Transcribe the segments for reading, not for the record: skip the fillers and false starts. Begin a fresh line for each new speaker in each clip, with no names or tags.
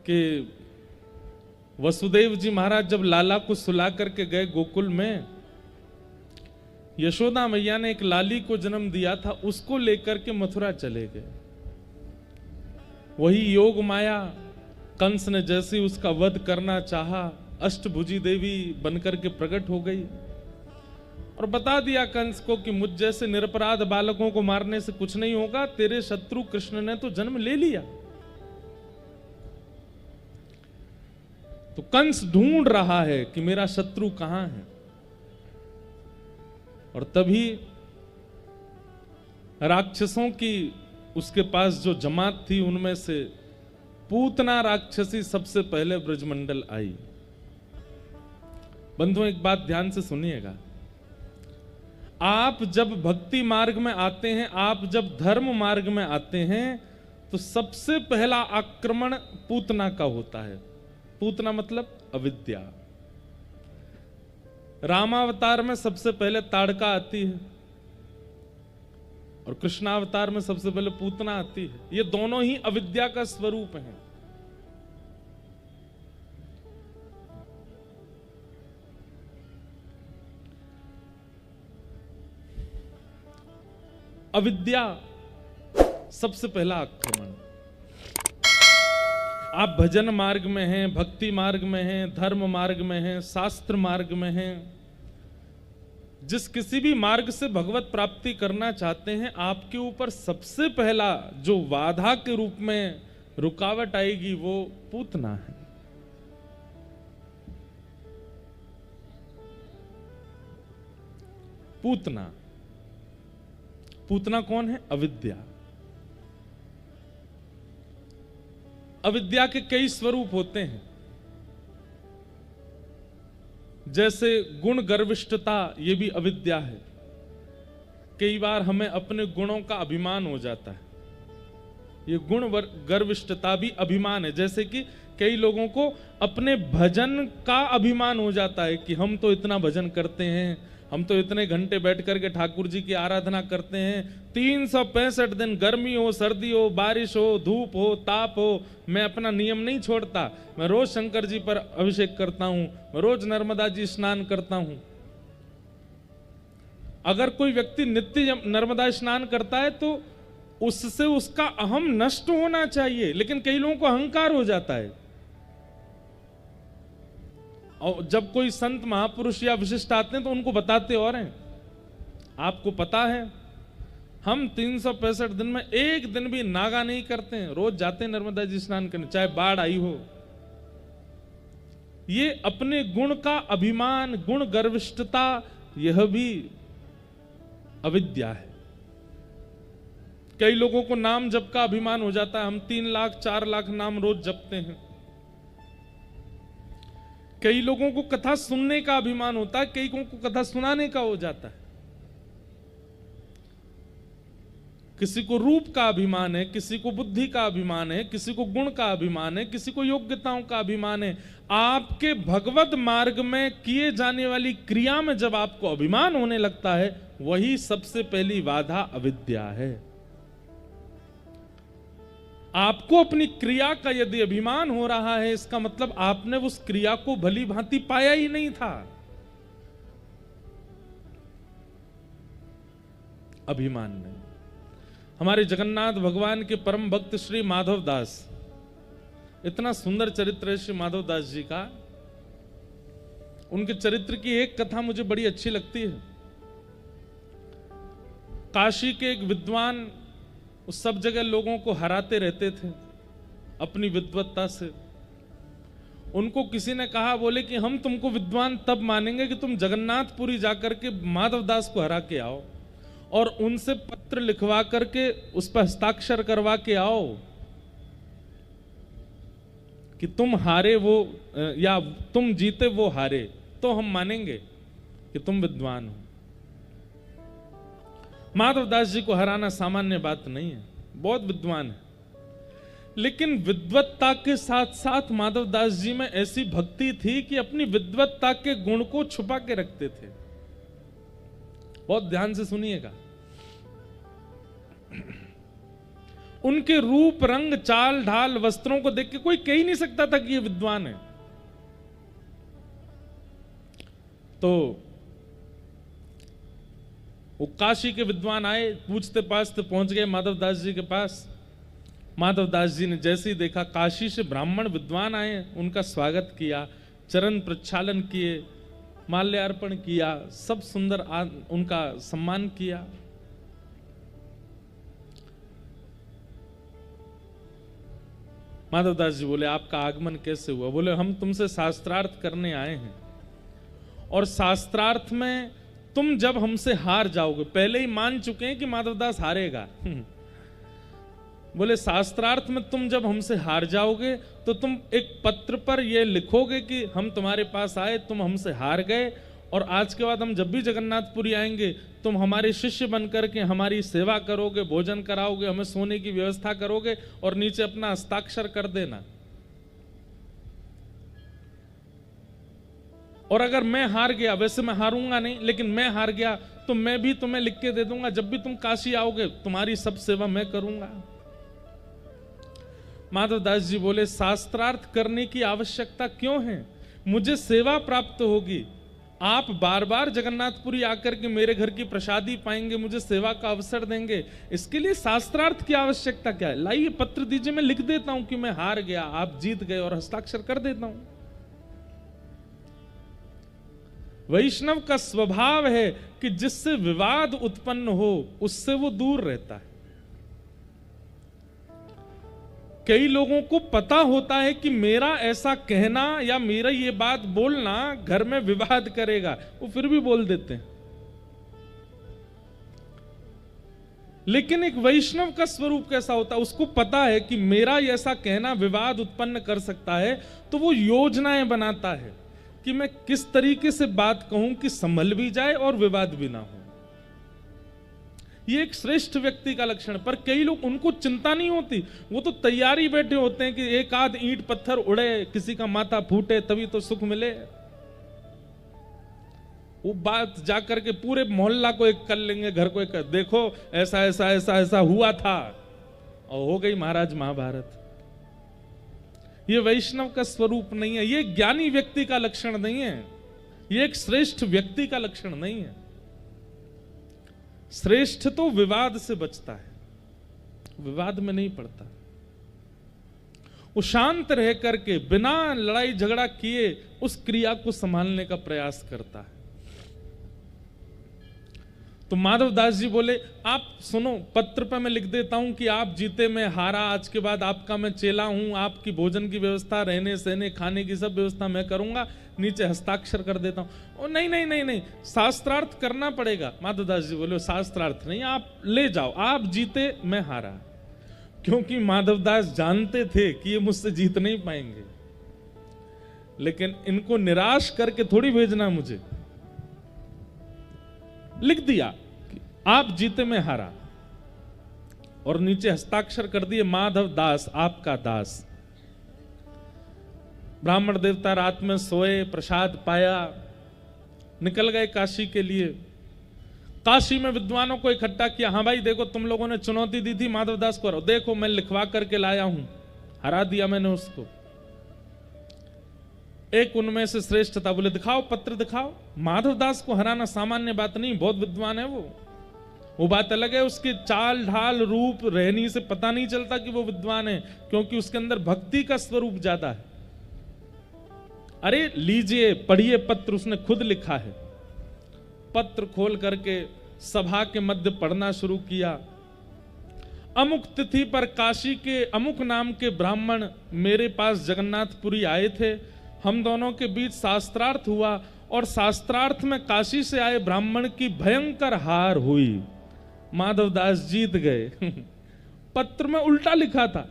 कि वसुदेव जी महाराज जब लाला को सुला करके गए गोकुल में, यशोदा मैया ने एक लाली को जन्म दिया था, उसको लेकर के मथुरा चले गए। वही योग माया, कंस ने जैसे उसका वध करना चाहा, अष्टभुजी देवी बनकर के प्रकट हो गई और बता दिया कंस को कि मुझ जैसे निरपराध बालकों को मारने से कुछ नहीं होगा, तेरे शत्रु कृष्ण ने तो जन्म ले लिया। तो कंस ढूंढ रहा है कि मेरा शत्रु कहां है, और तभी राक्षसों की उसके पास जो जमात थी उनमें से पूतना राक्षसी सबसे पहले ब्रजमंडल आई। बंधुओं एक बात ध्यान से सुनिएगा, आप जब भक्ति मार्ग में आते हैं, आप जब धर्म मार्ग में आते हैं, तो सबसे पहला आक्रमण पूतना का होता है। पूतना मतलब अविद्या। रामावतार में सबसे पहले ताड़का आती है और कृष्णावतार में सबसे पहले पूतना आती है। ये दोनों ही अविद्या का स्वरूप हैं। अविद्या सबसे पहला आक्रमण। आप भजन मार्ग में हैं, भक्ति मार्ग में हैं, धर्म मार्ग में हैं, शास्त्र मार्ग में हैं, जिस किसी भी मार्ग से भगवत प्राप्ति करना चाहते हैं, आपके ऊपर सबसे पहला जो बाधा के रूप में रुकावट आएगी वो पूतना है। पूतना। पूतना कौन है? अविद्या। अविद्या के कई स्वरूप होते हैं, जैसे गुण गर्विष्ठता, ये भी अविद्या है। कई बार हमें अपने गुणों का अभिमान हो जाता है, ये गुण गर्विष्ठता भी अभिमान है। जैसे कि कई लोगों को अपने भजन का अभिमान हो जाता है कि हम तो इतना भजन करते हैं, हम तो इतने घंटे बैठ करके ठाकुर जी की आराधना करते हैं, 365 दिन, गर्मी हो, सर्दी हो, बारिश हो, धूप हो, ताप हो, मैं अपना नियम नहीं छोड़ता। मैं रोज शंकर जी पर अभिषेक करता हूं, मैं रोज नर्मदा जी स्नान करता हूं। अगर कोई व्यक्ति नित्य नर्मदा स्नान करता है तो उससे उसका अहम नष्ट होना चाहिए, लेकिन कई लोगों को अहंकार हो जाता है। और जब कोई संत महापुरुष या विशिष्ट आते हैं तो उनको बताते और हैं, आपको पता है हम 365 दिन में एक दिन भी नागा नहीं करते हैं, रोज जाते हैं नर्मदा जी स्नान करने, चाहे बाढ़ आई हो। ये अपने गुण का अभिमान, गुण गर्विष्ठता, यह भी अविद्या है। कई लोगों को नाम जप का अभिमान हो जाता है, हम 3 लाख 4 लाख नाम रोज जपते हैं। कई लोगों को कथा सुनने का अभिमान होता है, कई को कथा सुनाने का हो जाता है। किसी को रूप का अभिमान है, किसी को बुद्धि का अभिमान है, किसी को गुण का अभिमान है, किसी को योग्यताओं का अभिमान है। आपके भगवत मार्ग में किए जाने वाली क्रिया में जब आपको अभिमान होने लगता है, वही सबसे पहली बाधा अविद्या है। आपको अपनी क्रिया का यदि अभिमान हो रहा है, इसका मतलब आपने उस क्रिया को भली भांति पाया ही नहीं था। अभिमान नहीं। हमारे जगन्नाथ भगवान के परम भक्त श्री माधव दास, इतना सुंदर चरित्र है श्री माधव दास जी का। उनके चरित्र की एक कथा मुझे बड़ी अच्छी लगती है। काशी के एक विद्वान उस सब जगह लोगों को हराते रहते थे अपनी विद्वत्ता से। उनको किसी ने कहा, बोले कि हम तुमको विद्वान तब मानेंगे कि तुम जगन्नाथपुरी जाकर के माधव दास को हरा के आओ और उनसे पत्र लिखवा करके उस पर हस्ताक्षर करवा के आओ कि तुम हारे वो या तुम जीते वो हारे, तो हम मानेंगे कि तुम विद्वान हो। माधव दास जी को हराना सामान्य बात नहीं है, बहुत विद्वान है। लेकिन विद्वत्ता के साथ साथ माधव दास जी में ऐसी भक्ति थी कि अपनी विद्वत्ता के गुण को छुपा के रखते थे। बहुत ध्यान से सुनिएगा। उनके रूप, रंग, चाल ढाल, वस्त्रों को देख के कोई कह ही नहीं सकता था कि ये विद्वान है। तो वो काशी के विद्वान आए, पूछते पाछते पहुंच गए माधवदास जी के पास। माधवदास जी ने जैसे ही देखा काशी से ब्राह्मण विद्वान आए, उनका स्वागत किया, चरण प्रक्षालन किए, माल्यार्पण किया, सब सुंदर उनका सम्मान किया। माधवदास जी बोले, आपका आगमन कैसे हुआ? बोले, हम तुमसे शास्त्रार्थ करने आए हैं, और शास्त्रार्थ में तुम जब हमसे हार जाओगे, पहले ही मान चुके हैं कि माधवदास हारेगा। बोले, शास्त्रार्थ में तुम जब हमसे हार जाओगे तो तुम एक पत्र पर यह लिखोगे कि हम तुम्हारे पास आए, तुम हमसे हार गए, और आज के बाद हम जब भी जगन्नाथपुरी आएंगे तुम हमारे शिष्य बनकर के हमारी सेवा करोगे, भोजन कराओगे, हमें सोने की व्यवस्था करोगे, और नीचे अपना हस्ताक्षर कर देना। और अगर मैं हार गया, वैसे मैं हारूंगा नहीं, लेकिन मैं हार गया तो मैं भी तुम्हें लिख के दे दूंगा, जब भी तुम काशी आओगे तुम्हारी सब सेवा मैं करूंगा। माधवदास जी बोले, शास्त्रार्थ करने की आवश्यकता क्यों है? मुझे सेवा प्राप्त होगी, आप बार बार जगन्नाथपुरी आकर के मेरे घर की प्रसादी पाएंगे, मुझे सेवा का अवसर देंगे, इसके लिए शास्त्रार्थ की आवश्यकता क्या है? लाइए पत्र दीजिए, मैं लिख देता हूं कि मैं हार गया, आप जीत गए, और हस्ताक्षर कर देता हूं। वैष्णव का स्वभाव है कि जिससे विवाद उत्पन्न हो उससे वो दूर रहता है। कई लोगों को पता होता है कि मेरा ऐसा कहना या मेरा ये बात बोलना घर में विवाद करेगा, वो फिर भी बोल देते हैं। लेकिन एक वैष्णव का स्वरूप कैसा होता है? उसको पता है कि मेरा ऐसा कहना विवाद उत्पन्न कर सकता है, तो वो योजनाएं बनाता है कि मैं किस तरीके से बात कहूं कि संभल भी जाए और विवाद भी ना हो। ये एक श्रेष्ठ व्यक्ति का लक्षण। पर कई लोग, उनको चिंता नहीं होती, वो तो तैयारी बैठे होते हैं कि एक आध ईंट पत्थर उड़े, किसी का माथा फूटे, तभी तो सुख मिले। वो बात जाकर के पूरे मोहल्ला को एक कर लेंगे, घर को एक, देखो ऐसा ऐसा ऐसा ऐसा हुआ था, और हो गई महाराज महाभारत। ये वैष्णव का स्वरूप नहीं है, ये ज्ञानी व्यक्ति का लक्षण नहीं है, ये एक श्रेष्ठ व्यक्ति का लक्षण नहीं है। श्रेष्ठ तो विवाद से बचता है, विवाद में नहीं पड़ता। वो शांत रह करके बिना लड़ाई झगड़ा किए उस क्रिया को संभालने का प्रयास करता है। तो माधवदास जी बोले, आप सुनो, पत्र पे मैं लिख देता हूं कि आप जीते, मैं हारा, आज के बाद आपका मैं चेला हूं, आपकी भोजन की व्यवस्था, रहने सहने खाने की सब व्यवस्था मैं करूंगा, नीचे हस्ताक्षर कर देता हूं। ओ नहीं नहीं नहीं नहीं, शास्त्रार्थ करना पड़ेगा। माधवदास जी बोले, शास्त्रार्थ नहीं, आप ले जाओ, आप जीते मैं हारा। क्योंकि माधवदास जानते थे कि ये मुझसे जीत नहीं पाएंगे, लेकिन इनको निराश करके थोड़ी भेजना मुझे। लिख दिया कि आप जीते मैं हारा, और नीचे हस्ताक्षर कर दिए, माधव दास आपका दास। ब्राह्मण देवता रात में सोए, प्रसाद पाया, निकल गए काशी के लिए। काशी में विद्वानों को इकट्ठा किया, हाँ भाई देखो, तुम लोगों ने चुनौती दी थी माधवदास को, देखो मैं लिखवा करके लाया हूं, हरा दिया मैंने उसको। एक उनमें से श्रेष्ठ था, बोले दिखाओ पत्र दिखाओ। माधवदास को हराना सामान्य बात नहीं, बहुत विद्वान है वो बात अलग है। उसके चाल ढाल रूप रहनी से पता नहीं चलता कि वो विद्वान है, क्योंकि उसके अंदर भक्ति का स्वरूप ज्यादा है। अरे लीजिए पढ़िए पत्र, उसने खुद लिखा है। पत्र खोल करके सभा के मध्य पढ़ना शुरू किया। अमुक तिथि पर काशी के अमुक नाम के ब्राह्मण मेरे पास जगन्नाथपुरी आए थे, हम दोनों के बीच शास्त्रार्थ हुआ, और शास्त्रार्थ में काशी से आए ब्राह्मण की भयंकर हार हुई, माधवदास जीत गए। पत्र में उल्टा लिखा था।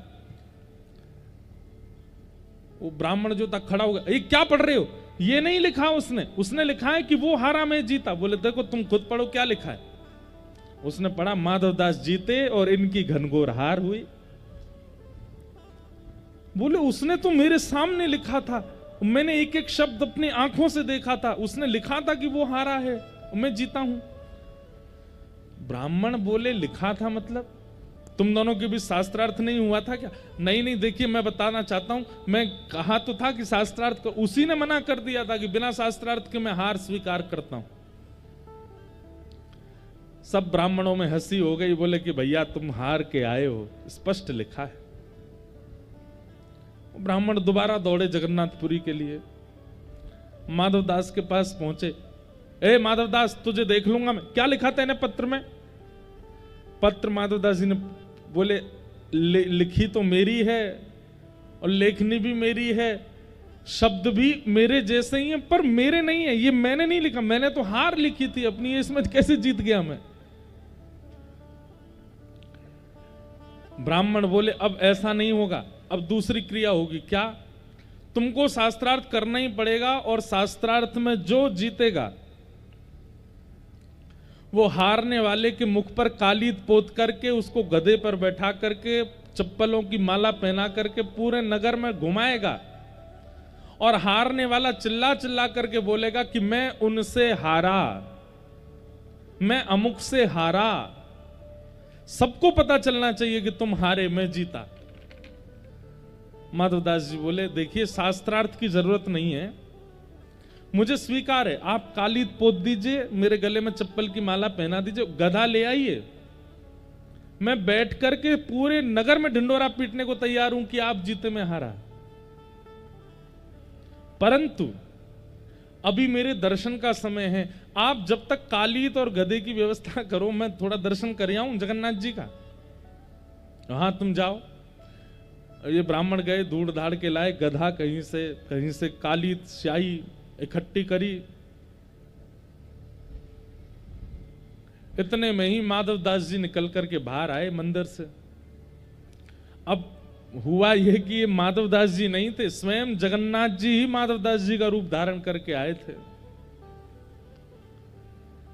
वो ब्राह्मण जो था खड़ा हो गया, ये क्या पढ़ रहे हो? ये नहीं लिखा उसने लिखा है कि वो हारा मैं जीता। बोले देखो तुम खुद पढ़ो क्या लिखा है। उसने पढ़ा, माधवदास जीते और इनकी घनघोर हार हुई। बोले उसने तो मेरे सामने लिखा था, मैंने एक एक शब्द अपनी आंखों से देखा था, उसने लिखा था कि वो हारा है, मैं जीता हूं। ब्राह्मण बोले लिखा था मतलब? तुम दोनों के बीच शास्त्रार्थ नहीं हुआ था क्या? नहीं, देखिए मैं बताना चाहता हूं, मैं कहा तो था कि शास्त्रार्थ कर, उसी ने मना कर दिया था कि बिना शास्त्रार्थ के मैं हार स्वीकार करता हूं। सब ब्राह्मणों में हंसी हो गई, बोले कि भैया तुम हार के आए हो, स्पष्ट लिखा है। ब्राह्मण दोबारा दौड़े जगन्नाथपुरी के लिए, माधवदास के पास पहुंचे। ए माधवदास, तुझे देख लूंगा मैं, क्या लिखा था इन्हें पत्र में? पत्र माधवदास जी ने बोले लिखी तो मेरी है और लेखनी भी मेरी है, शब्द भी मेरे जैसे ही हैं, पर मेरे नहीं है, ये मैंने नहीं लिखा, मैंने तो हार लिखी थी अपनी, इसमें कैसे जीत गया मैं? ब्राह्मण बोले अब ऐसा नहीं होगा, अब दूसरी क्रिया होगी। क्या? तुमको शास्त्रार्थ करना ही पड़ेगा, और शास्त्रार्थ में जो जीतेगा वो हारने वाले के मुख पर कालीद पोत करके, उसको गधे पर बैठा करके, चप्पलों की माला पहना करके पूरे नगर में घुमाएगा, और हारने वाला चिल्ला चिल्ला करके बोलेगा कि मैं उनसे हारा, मैं अमुक से हारा। सबको पता चलना चाहिए कि तुम हारे, मैं जीता। माधवदास जी बोले देखिए शास्त्रार्थ की जरूरत नहीं है, मुझे स्वीकार है, आप कालीद पोत दीजिए, मेरे गले में चप्पल की माला पहना दीजिए, गधा ले आइए, मैं बैठ करके पूरे नगर में ढिंडोरा पीटने को तैयार हूं कि आप जीते मैं हारा। परंतु अभी मेरे दर्शन का समय है, आप जब तक कालीद और गधे की व्यवस्था करो, मैं थोड़ा दर्शन कर आऊं जगन्नाथ जी का। हाँ तुम जाओ। ये ब्राह्मण गए, धूड़ धाड़ के लाए गधा, कहीं से कालीद स्याही इकट्ठी करी। इतने में ही माधवदास जी निकल करके बाहर आए मंदिर से। अब हुआ यह कि ये माधवदास जी नहीं थे, स्वयं जगन्नाथ जी ही माधवदास जी का रूप धारण करके आए थे।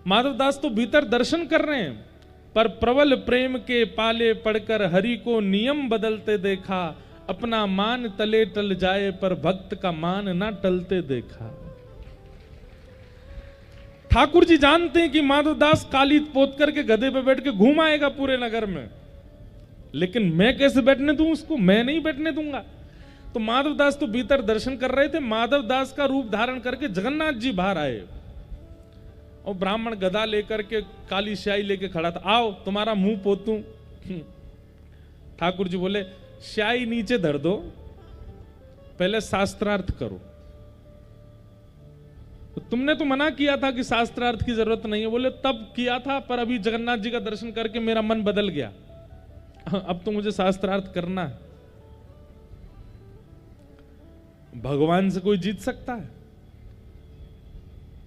माधवदास तो भीतर दर्शन कर रहे हैं, पर प्रबल प्रेम के पाले पड़कर हरि को नियम बदलते देखा, अपना मान तले टल जाए पर भक्त का मान ना टलते देखा। ठाकुर जी जानते हैं कि माधवदास कालीद पोत करके गधे पे बैठ के घूम आएगा पूरे नगर में, लेकिन मैं कैसे बैठने दूं उसको? मैं नहीं बैठने दूंगा। तो माधवदास तो भीतर दर्शन कर रहे थे, माधवदास का रूप धारण करके जगन्नाथ जी बाहर आए, और ब्राह्मण गधा लेकर के काली स्याही लेके खड़ा था। आओ तुम्हारा मुंह पोतूं। ठाकुर जी बोले स्याही नीचे धर दो, पहले शास्त्रार्थ करो। तो तुमने तो मना किया था कि शास्त्रार्थ की जरूरत नहीं है। बोले तब किया था, पर अभी जगन्नाथ जी का दर्शन करके मेरा मन बदल गया, अब तो मुझे शास्त्रार्थ करना है। भगवान से कोई जीत सकता है?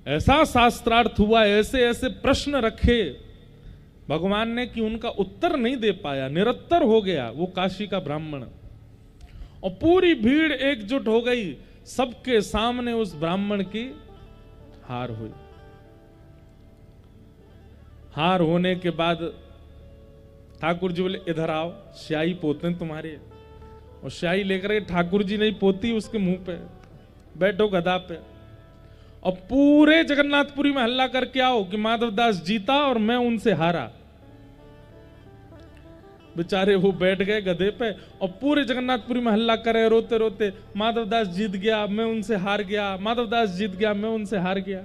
ऐसा शास्त्रार्थ हुआ, ऐसे ऐसे प्रश्न रखे भगवान ने कि उनका उत्तर नहीं दे पाया, निरत्तर हो गया वो काशी का ब्राह्मण। और पूरी भीड़ एकजुट हो गई, सबके सामने उस ब्राह्मण की हार हुई। हार होने के बाद ठाकुर जी बोले इधर आओ, स्याही पोते तुम्हारे। और स्याही लेकर ठाकुर जी ने पोती उसके मुंह पे, बैठो गधा पे, और पूरे जगन्नाथपुरी में हल्ला करके आओ कि माधवदास जीता और मैं उनसे हारा। बेचारे वो बैठ गए गधे पे, और पूरे जगन्नाथपुरी में हल्ला करे रोते रोते, माधवदास जीत गया मैं उनसे हार गया, माधवदास जीत गया मैं उनसे हार गया।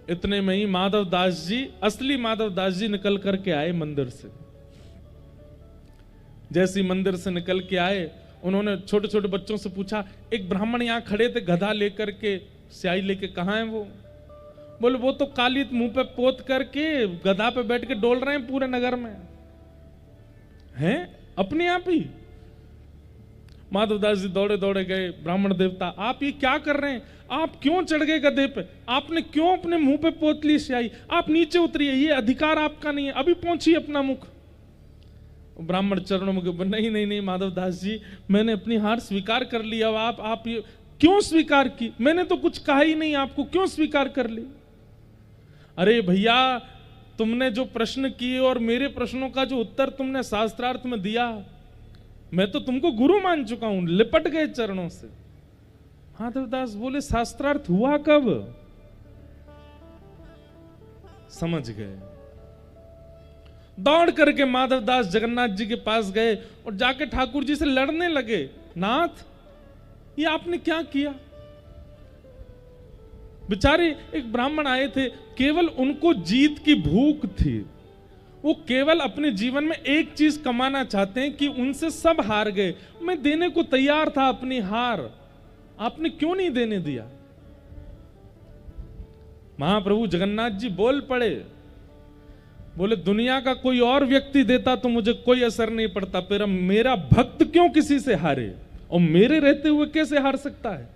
इतने में ही माधवदास जी, असली माधवदास जी निकल करके आए मंदिर से। जैसे मंदिर से निकल के आए, उन्होंने छोटे छोटे बच्चों से पूछा, एक ब्राह्मण यहां खड़े थे गधा लेकर के, स्याही लेके, कहां है वो? बोले वो तो कालीद मुंह पे पोत करके गधा पे बैठ के डोल रहे हैं पूरे नगर में। हैं अपने आप ही? माधवदास जी दौड़े दौड़े गए, ब्राह्मण देवता आप ये क्या कर रहे हैं? आप क्यों चढ़ गए गधे पे? आपने क्यों अपने मुंह पे पोत ली स्याही? आप नीचे उतरिए, ये अधिकार आपका नहीं है, अभी पहुंचिए अपना मुख। ब्राह्मण चरणों में, नहीं नहीं नहीं माधवदास जी, मैंने अपनी हार स्वीकार कर ली। अब आप ये क्यों स्वीकार की? मैंने तो कुछ कहा ही नहीं आपको, क्यों स्वीकार कर ली? अरे भैया, तुमने जो प्रश्न किए और मेरे प्रश्नों का जो उत्तर तुमने शास्त्रार्थ में दिया, मैं तो तुमको गुरु मान चुका हूं। लिपट गए चरणों से। माधवदास बोले शास्त्रार्थ हुआ कब? समझ गए। दौड़ करके माधवदास जगन्नाथ जी के पास गए और जाके ठाकुर जी से लड़ने लगे, नाथ ये आपने क्या किया। बेचारे एक ब्राह्मण आए थे, केवल उनको जीत की भूख थी, वो केवल अपने जीवन में एक चीज कमाना चाहते हैं कि उनसे सब हार गए, मैं देने को तैयार था अपनी हार, आपने क्यों नहीं देने दिया। महाप्रभु जगन्नाथ जी बोल पड़े, बोले दुनिया का कोई और व्यक्ति देता तो मुझे कोई असर नहीं पड़ता, पर मेरा भक्त क्यों किसी से हारे, और मेरे रहते हुए कैसे हार सकता है,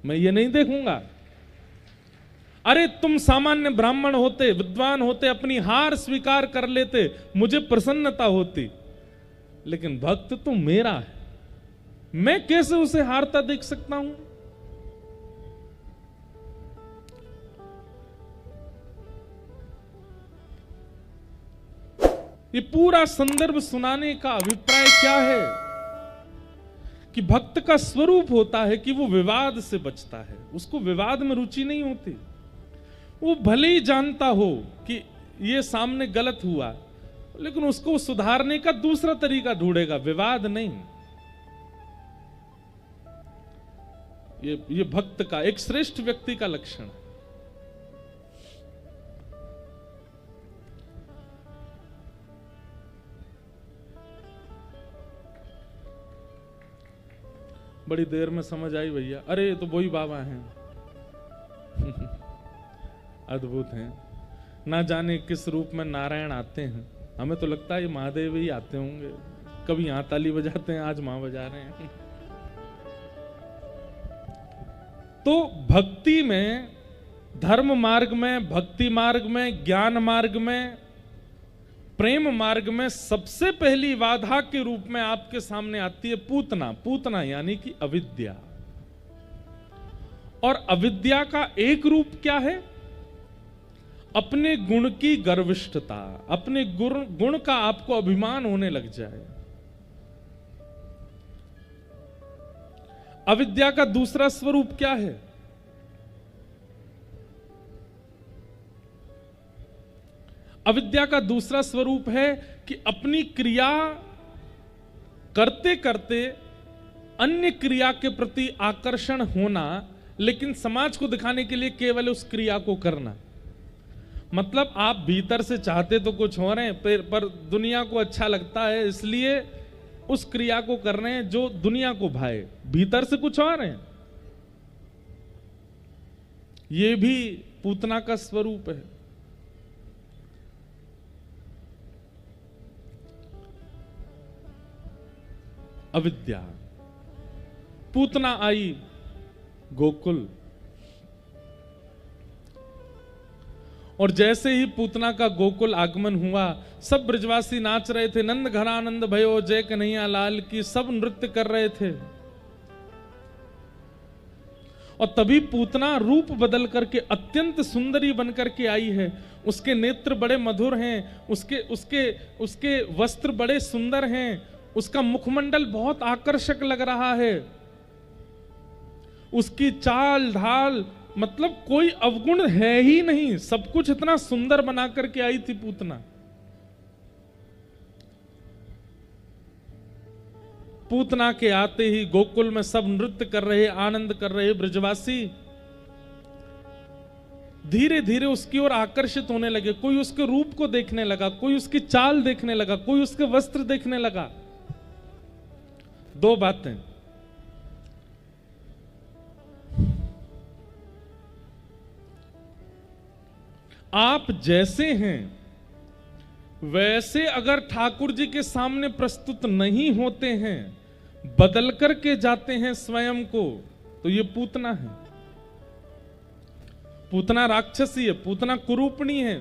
मैं ये नहीं देखूंगा। अरे तुम सामान्य ब्राह्मण होते, विद्वान होते, अपनी हार स्वीकार कर लेते, मुझे प्रसन्नता होती, लेकिन भक्त तो मेरा है, मैं कैसे उसे हारता देख सकता हूं। ये पूरा संदर्भ सुनाने का अभिप्राय क्या है कि भक्त का स्वरूप होता है कि वो विवाद से बचता है, उसको विवाद में रुचि नहीं होती। वो भले ही जानता हो कि ये सामने गलत हुआ, लेकिन उसको सुधारने का दूसरा तरीका ढूंढेगा, विवाद नहीं। ये भक्त का, एक श्रेष्ठ व्यक्ति का लक्षण है। बड़ी देर में समझ आई भैया, अरे ये तो वही बाबा हैं। अद्भुत हैं, ना जाने किस रूप में नारायण आते हैं, हमें तो लगता है ये महादेव ही आते होंगे, कभी यहां ताली बजाते हैं, आज मां बजा रहे हैं। तो भक्ति में, धर्म मार्ग में, भक्ति मार्ग में, ज्ञान मार्ग में, प्रेम मार्ग में सबसे पहली बाधा के रूप में आपके सामने आती है पूतना। पूतना यानी कि अविद्या। और अविद्या का एक रूप क्या है, अपने गुण की गर्विष्ठता, अपने गुण का आपको अभिमान होने लग जाए। अविद्या का दूसरा स्वरूप क्या है, अविद्या का दूसरा स्वरूप है कि अपनी क्रिया करते करते अन्य क्रिया के प्रति आकर्षण होना, लेकिन समाज को दिखाने के लिए केवल उस क्रिया को करना। मतलब आप भीतर से चाहते तो कुछ हो रहे हैं, पर दुनिया को अच्छा लगता है इसलिए उस क्रिया को कर रहे हैं जो दुनिया को भाए, भीतर से कुछ और है। ये भी पूतना का स्वरूप है। अविद्या। पूतना आई गोकुल, और जैसे ही पूतना का गोकुल आगमन हुआ, सब ब्रजवासी नाच रहे थे, नंद घरानंद भयो जय कन्हैया लाल की, सब नृत्य कर रहे थे। और तभी पूतना रूप बदल करके अत्यंत सुंदरी बनकर के आई है। उसके नेत्र बड़े मधुर हैं, उसके वस्त्र बड़े सुंदर हैं, उसका मुखमंडल बहुत आकर्षक लग रहा है, उसकी चाल ढाल मतलब कोई अवगुण है ही नहीं, सब कुछ इतना सुंदर बना करके आई थी पूतना। पूतना के आते ही गोकुल में सब नृत्य कर रहे, आनंद कर रहे ब्रजवासी धीरे धीरे उसकी ओर आकर्षित होने लगे। कोई उसके रूप को देखने लगा, कोई उसकी चाल देखने लगा, कोई उसके वस्त्र देखने लगा। दो बातें, आप जैसे हैं वैसे अगर ठाकुर जी के सामने प्रस्तुत नहीं होते हैं, बदल करके जाते हैं स्वयं को, तो ये पूतना है। पूतना राक्षसी है, पूतना कुरूपणी है।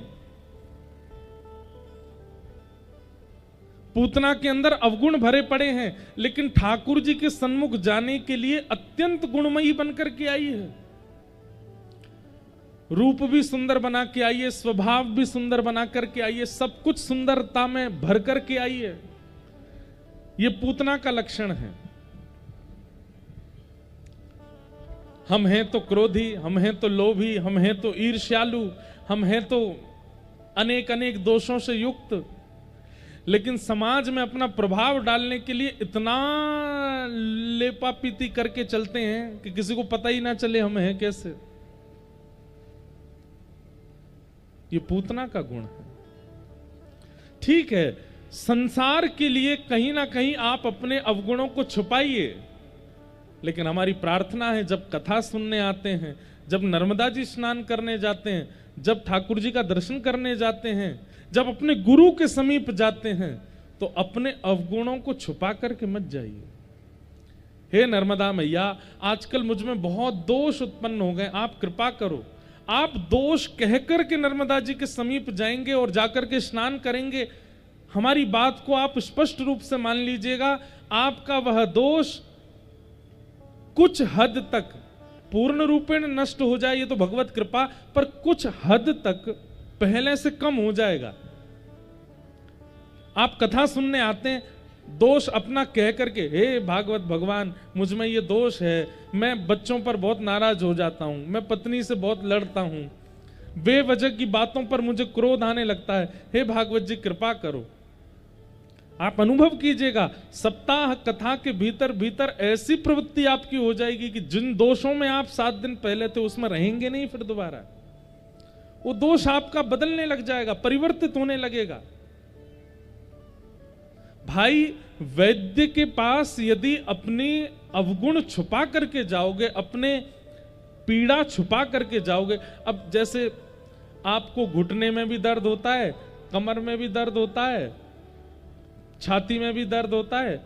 पूतना के अंदर अवगुण भरे पड़े हैं, लेकिन ठाकुर जी के सन्मुख जाने के लिए अत्यंत गुणमयी बनकर के आई है। रूप भी सुंदर बना के आई है, स्वभाव भी सुंदर बना करके आई है, सब कुछ सुंदरता में भर करके आई है। ये पूतना का लक्षण है। हम हैं तो क्रोधी, हम हैं तो लोभी, हम हैं तो ईर्ष्यालु, हम हैं तो अनेक अनेक दोषों से युक्त, लेकिन समाज में अपना प्रभाव डालने के लिए इतना लेपापीती करके चलते हैं कि किसी को पता ही ना चले हम हैं कैसे। ये पूतना का गुण है। ठीक है, संसार के लिए कहीं ना कहीं आप अपने अवगुणों को छुपाइए, लेकिन हमारी प्रार्थना है जब कथा सुनने आते हैं, जब नर्मदा जी स्नान करने जाते हैं, जब ठाकुर जी का दर्शन करने जाते हैं, जब अपने गुरु के समीप जाते हैं, तो अपने अवगुणों को छुपा करके मत जाइए। हे नर्मदा मैया, आजकल मुझ में बहुत दोष उत्पन्न हो गए, आप कृपा करो। आप दोष कहकर के नर्मदा जी के समीप जाएंगे और जाकर के स्नान करेंगे, हमारी बात को आप स्पष्ट रूप से मान लीजिएगा, आपका वह दोष कुछ हद तक पूर्ण रूपेण नष्ट हो जाए, ये तो भगवत कृपा, पर कुछ हद तक पहले से कम हो जाएगा। आप कथा सुनने आते हैं, दोष अपना कह करके, हे भागवत भगवान मुझ में ये दोष है, मैं बच्चों पर बहुत नाराज हो जाता हूं, मैं पत्नी से बहुत लड़ता हूं, बेवजह की बातों पर मुझे क्रोध आने लगता है, हे भागवत जी कृपा करो। आप अनुभव कीजिएगा, सप्ताह कथा के भीतर भीतर ऐसी प्रवृत्ति आपकी हो जाएगी कि जिन दोषों में आप 7 दिन पहले थे उसमें रहेंगे नहीं, फिर दोबारा वो दोष आपका बदलने लग जाएगा, परिवर्तित होने लगेगा। भाई, वैद्य के पास यदि अपनी अवगुण छुपा करके जाओगे, अपने पीड़ा छुपा करके जाओगे, अब जैसे आपको घुटने में भी दर्द होता है, कमर में भी दर्द होता है, छाती में भी दर्द होता है,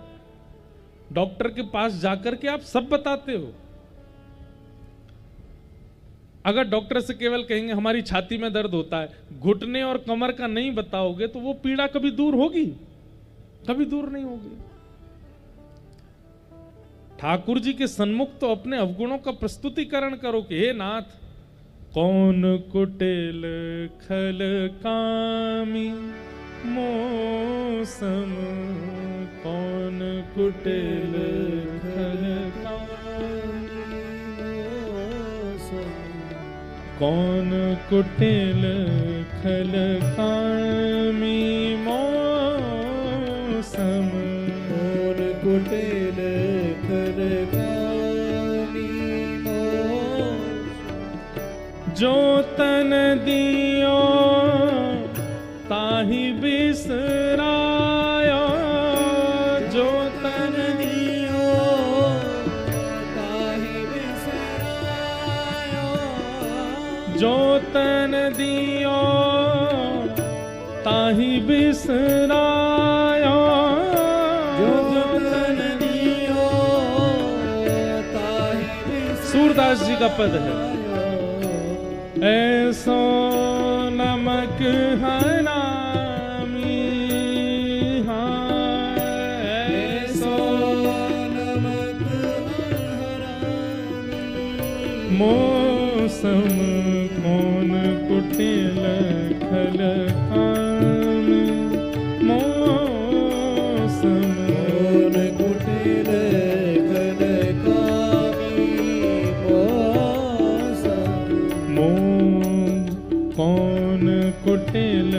डॉक्टर के पास जाकर के आप सब बताते हो। अगर डॉक्टर से केवल कहेंगे हमारी छाती में दर्द होता है, घुटने और कमर का नहीं बताओगे, तो वो पीड़ा कभी दूर होगी? कभी दूर नहीं होगी। ठाकुर जी के सन्मुख तो अपने अवगुणों का प्रस्तुतिकरण करो कि हे नाथ, कौन कुटिल खल कामी मौसम, कौन कुटिल खल कामी मौसम, कौन कुटिल खल कामी मौसम,
कौन कुटिल खल कामी मौसम,
जो तन दियो ताहि बिसरायो, जो तन
दियो ताहि बिसरायो,
जो तन दियो ताहि बिसरायो,
जो तन दियो ताहि बिसरायो।
सूरदास जी का पद है, ऐसो नमक हरामी, हाँ ऐसो
नमक हरामी,
मौसम कौन कुटिल खल कामी मौसम,
कौन कुटिल खल कामी मौसम,
कौन कुटिल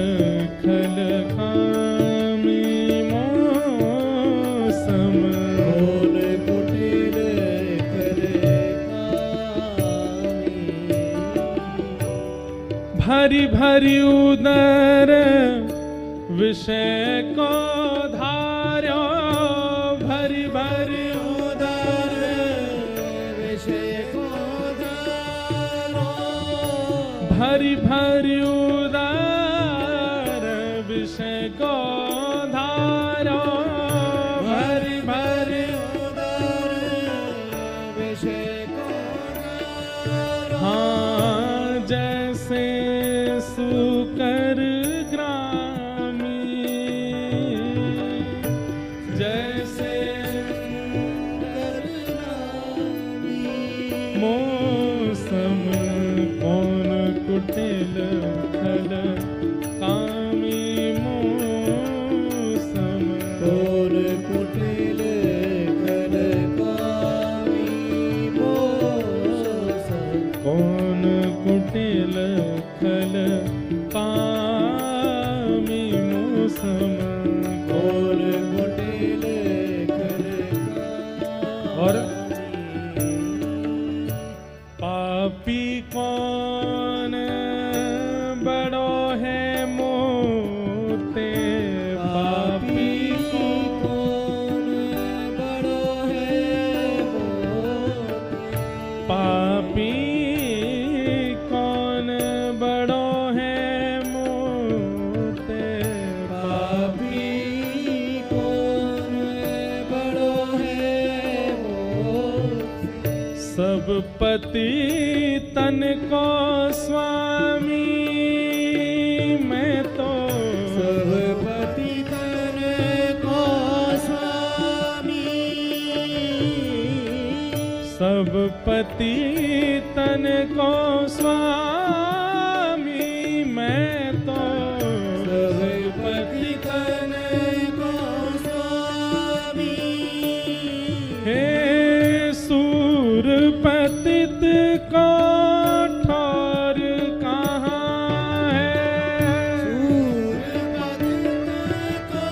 खल कामी मौसम,
कौन कुटिल खल कामी।
भरी भरी उदर विषय को धार्यो, भरी भरी
उदर विषय को धारो,
भरी भरी उदर विषय को धारो, भरी भरी
उदर विषय को धारो।
हाँ जैसे सुकर ग्रामी, जैसे मौसम कौन कुटिल खल कामी मौसम,
कौन कुटिल खल कामी मौसम,
कौन कुटिल खल कामी मौसम, सब पति तन को स्वामी मैं तो
सब पति तन को स्वामी
सब पति तन को स्वामी मैं तो
सब पति तन को स्वामी
हे सूर पतित को ठौर कहाँ है
सूर पतित को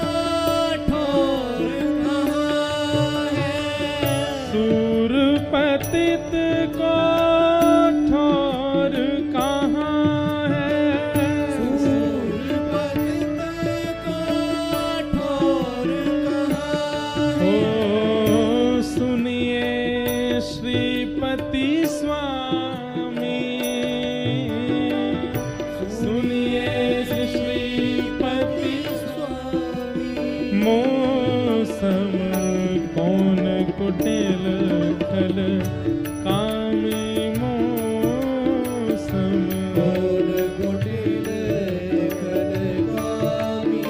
ठौर कहाँ है
सूर पतित को ठौर कहाँ है
सूर पतित को ठौर कहाँ
ओ सुनिए श्रीपति स्वामी सुनिए श्रीपति
स्वामी
मौसम कौन कुटिल खल कामी मौसम
कौन कुटिल खल कामी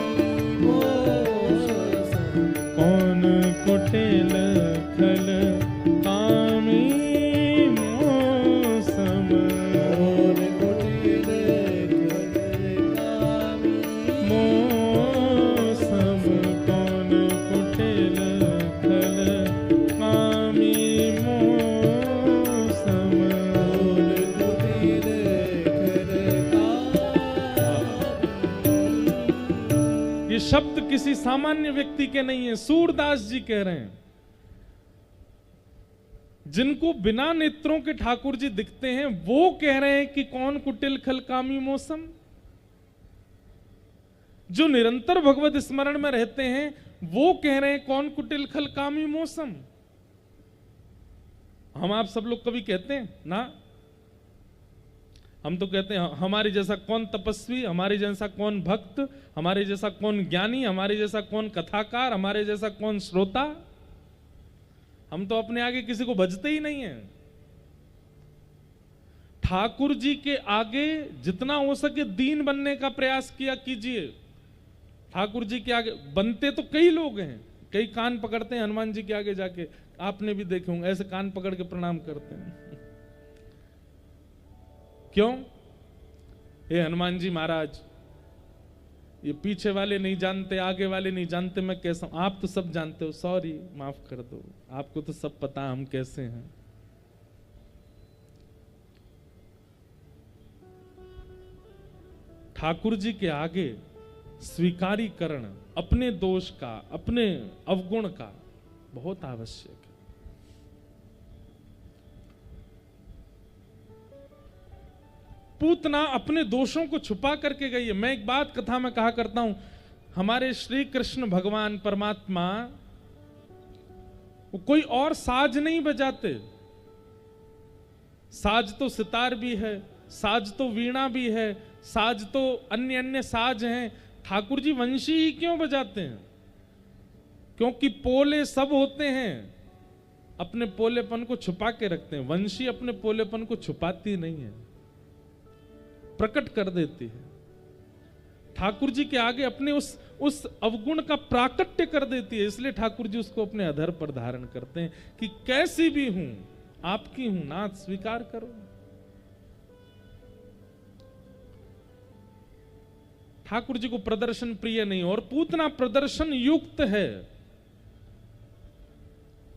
मौसम
कौन कुटिल खल कामी मौसम
कौन कुटिल खल कामी
मौसम कौन कुटिल खल कामी मौसम
कौन कुटिल खल कामी
ये शब्द किसी सामान्य व्यक्ति के नहीं है, सूरदास जी कह रहे हैं, जिनको बिना नेत्रों के ठाकुर जी दिखते हैं, वो कह रहे हैं कि कौन कुटिल खल कामी मौसम। जो निरंतर भगवत स्मरण में रहते हैं वो कह रहे हैं कौन कुटिल खल कामी मौसम। हम आप सब लोग कभी कहते हैं ना, हम तो कहते हैं हमारे जैसा कौन तपस्वी, हमारे जैसा कौन भक्त, हमारे जैसा कौन ज्ञानी, हमारे जैसा कौन कथाकार, हमारे जैसा कौन श्रोता। हम तो अपने आगे किसी को भजते ही नहीं है। ठाकुर जी के आगे जितना हो सके दीन बनने का प्रयास किया कीजिए। ठाकुर जी के आगे बनते तो कई लोग हैं, कई कान पकड़ते हैं हनुमान जी के आगे जाके, आपने भी देखे होंगे ऐसे कान पकड़ के प्रणाम करते हैं। क्यों? हे हनुमान जी महाराज, ये पीछे वाले नहीं जानते, आगे वाले नहीं जानते, मैं कैसा हूं, आप तो सब जानते हो, सॉरी माफ कर दो, आपको तो सब पता हम कैसे हैं। ठाकुर जी के आगे स्वीकारीकरण अपने दोष का, अपने अवगुण का बहुत आवश्यक है। पूतना अपने दोषों को छुपा करके गई है। मैं एक बात कथा में कहा करता हूं, हमारे श्री कृष्ण भगवान परमात्मा वो कोई और साज नहीं बजाते। साज तो सितार भी है, साज तो वीणा भी है, साज तो अन्य अन्य साज हैं। ठाकुर जी वंशी ही क्यों बजाते हैं? क्योंकि पोले सब होते हैं, अपने पोलेपन को छुपा के रखते हैं। वंशी अपने पोलेपन को छुपाती नहीं है, प्रकट कर देती है। ठाकुर जी के आगे अपने उस अवगुण का प्राकट्य कर देती है। इसलिए ठाकुर जी उसको अपने अधर पर धारण करते हैं कि कैसी भी हूं आपकी हूं, नाथ स्वीकार करो। ठाकुर जी को प्रदर्शन प्रिय नहीं, और पूतना प्रदर्शन युक्त है।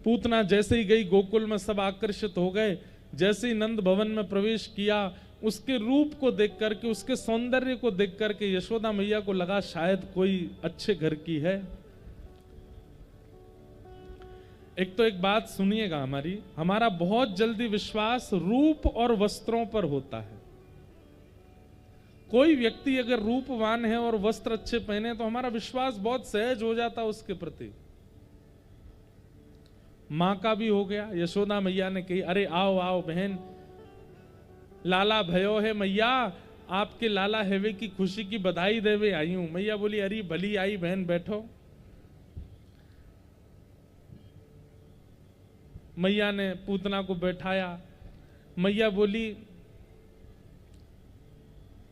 पूतना जैसे ही गई गोकुल में सब आकर्षित हो गए। जैसे ही नंद भवन में प्रवेश किया, उसके रूप को देख करके, उसके सौंदर्य को देख करके यशोदा मैया को लगा शायद कोई अच्छे घर की है। एक तो एक बात सुनिएगा, हमारा बहुत जल्दी विश्वास रूप और वस्त्रों पर होता है। कोई व्यक्ति अगर रूपवान है और वस्त्र अच्छे पहने तो हमारा विश्वास बहुत सहज हो जाता है उसके प्रति। मां का भी हो गया। यशोदा मैया ने कही, अरे आओ आओ बहन, लाला भयो है मैया, आपके लाला हेवे की खुशी की बधाई देवे आई हूं। मैया बोली, अरे भली आई बहन, बैठो। मैया ने पूतना को बैठाया। मैया बोली,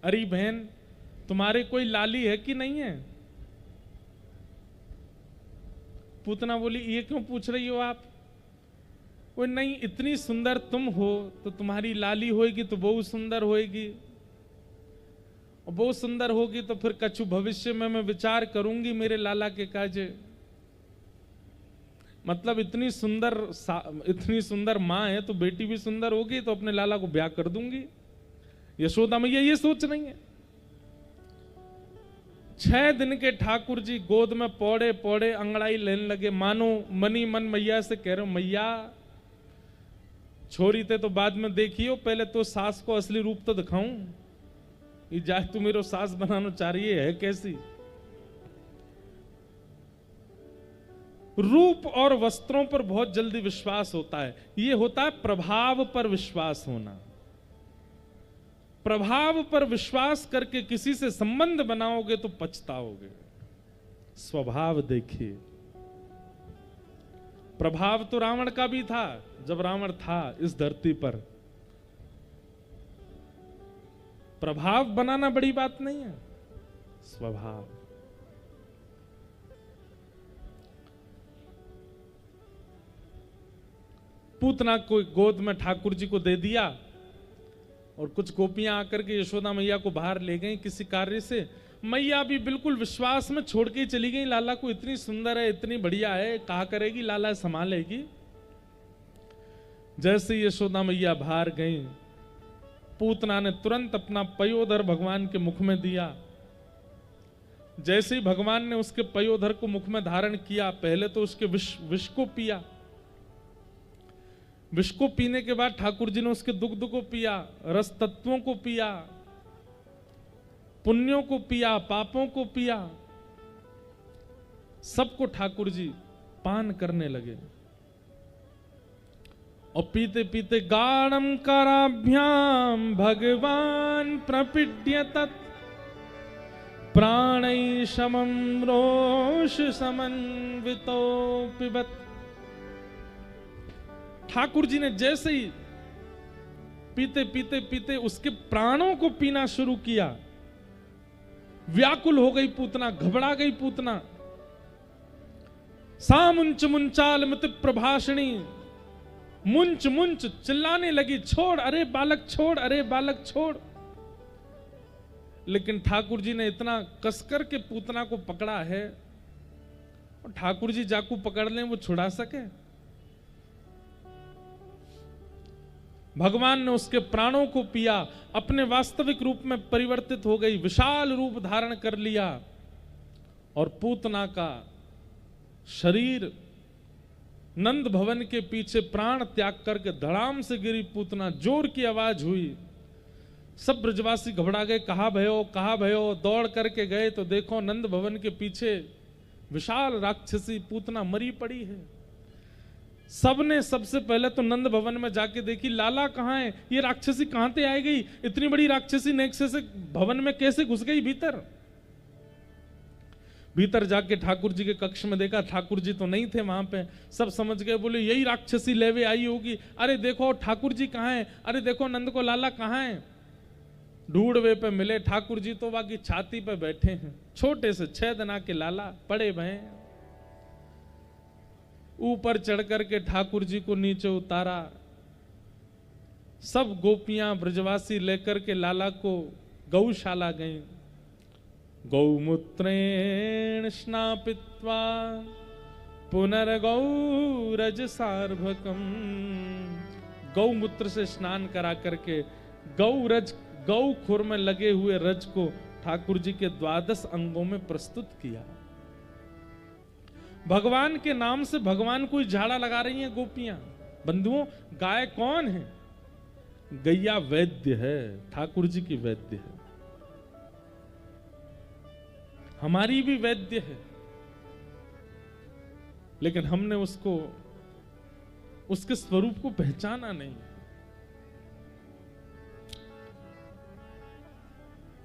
अरे बहन, तुम्हारे कोई लाली है कि नहीं है? पूतना बोली, ये क्यों पूछ रही हो आप? वो नहीं, इतनी सुंदर तुम हो तो तुम्हारी लाली होएगी तो बहुत सुंदर होएगी, और बहुत सुंदर होगी तो फिर कछु भविष्य में मैं विचार करूंगी मेरे लाला के काजे। मतलब इतनी सुंदर माँ है तो बेटी भी सुंदर होगी तो अपने लाला को ब्याह कर दूंगी। यशोदा मैया ये सोच रही है। 6 दिन के ठाकुर जी गोद में पौड़े पौड़े अंगड़ाई लेने लगे, मानो मनी मन मैया से कह रहे हो, मैया छोरी थे तो बाद में देखियो, पहले तो सास को असली रूप तो दिखाऊं। ये जाए तू मेरे सास बनाना चाह रही है कैसी? रूप और वस्त्रों पर बहुत जल्दी विश्वास होता है। ये होता है प्रभाव पर विश्वास होना। प्रभाव पर विश्वास करके किसी से संबंध बनाओगे तो पछताओगे। स्वभाव देखिए, प्रभाव तो रावण का भी था जब रावण था इस धरती पर। प्रभाव बनाना बड़ी बात नहीं है, स्वभाव। पूतना को गोद में ठाकुर जी को दे दिया और कुछ गोपियां आकर के यशोदा मैया को बाहर ले गई किसी कार्य से। मैया भी बिल्कुल विश्वास में छोड़ के चली गई लाला को। इतनी सुंदर है, इतनी बढ़िया है, कहा करेगी लाला संभालेगी। जैसे यशोदा मैया बाहर गई, पूतना ने तुरंत अपना पयोधर भगवान के मुख में दिया। जैसे ही भगवान ने उसके पयोधर को मुख में धारण किया, पहले तो उसके विष को पिया। विष को पीने के बाद ठाकुर जी ने उसके दुग्ध को पिया, रस तत्वों को पिया, पुण्यों को पिया, पापों को पिया, सबको ठाकुर जी पान करने लगे। और पीते पीते गाढ़म कराभ्याम भगवान प्रपीड्यत प्राणै समं रोष समन्वितो पिबत। ठाकुर जी ने जैसे ही पीते पीते पीते उसके प्राणों को पीना शुरू किया, व्याकुल हो गई पूतना, घबरा गई पूतना। सामुंच मुंचाल मित प्रभाषणी, मुंच मुंच चिल्लाने लगी, छोड़ अरे बालक छोड़, अरे बालक छोड़। लेकिन ठाकुर जी ने इतना कसकर के पूतना को पकड़ा है, और ठाकुर जी जाकू पकड़ लें वो छुड़ा सके? भगवान ने उसके प्राणों को पिया, अपने वास्तविक रूप में परिवर्तित हो गई, विशाल रूप धारण कर लिया, और पूतना का शरीर नंद भवन के पीछे प्राण त्याग करके धड़ाम से गिरी पूतना। जोर की आवाज हुई, सब ब्रजवासी घबरा गए, कहा भयो कहा भयो। दौड़ करके गए तो देखो नंद भवन के पीछे विशाल राक्षसी पूतना मरी पड़ी है। सबने सबसे पहले तो नंद भवन में जाके देखी, लाला कहाँ है? ये राक्षसी कहां से आई गई? इतनी बड़ी राक्षसी नेक्से से भवन में कैसे घुस गई भीतर? भीतर जाके ठाकुर जी के कक्ष में देखा, ठाकुर जी तो नहीं थे वहां पे। सब समझ गए, बोले यही राक्षसी लेवे आई होगी। अरे देखो ठाकुर जी कहाँ है? अरे देखो नंद को लाला कहाँ है? ढूंढवे पे मिले, ठाकुर जी तो बाकी छाती पे बैठे हैं, छोटे से 6 दिना के लाला पड़े भय। ऊपर चढ़ करके ठाकुर जी को नीचे उतारा। सब गोपियां ब्रजवासी लेकर के लाला को गौशाला गईं। गौमूत्रेण स्नापित्वा पुनर्गौरज सार्भकम। गौमूत्र से स्नान करा करके गौ खुर में लगे हुए रज को ठाकुर जी के 12 अंगों में प्रस्तुत किया। भगवान के नाम से भगवान को झाड़ा लगा रही हैं गोपियां। बंधुओं, गाय कौन है? गैया वैद्य है, ठाकुर जी की वैद्य है, हमारी भी वैद्य है। लेकिन हमने उसको, उसके स्वरूप को पहचाना नहीं।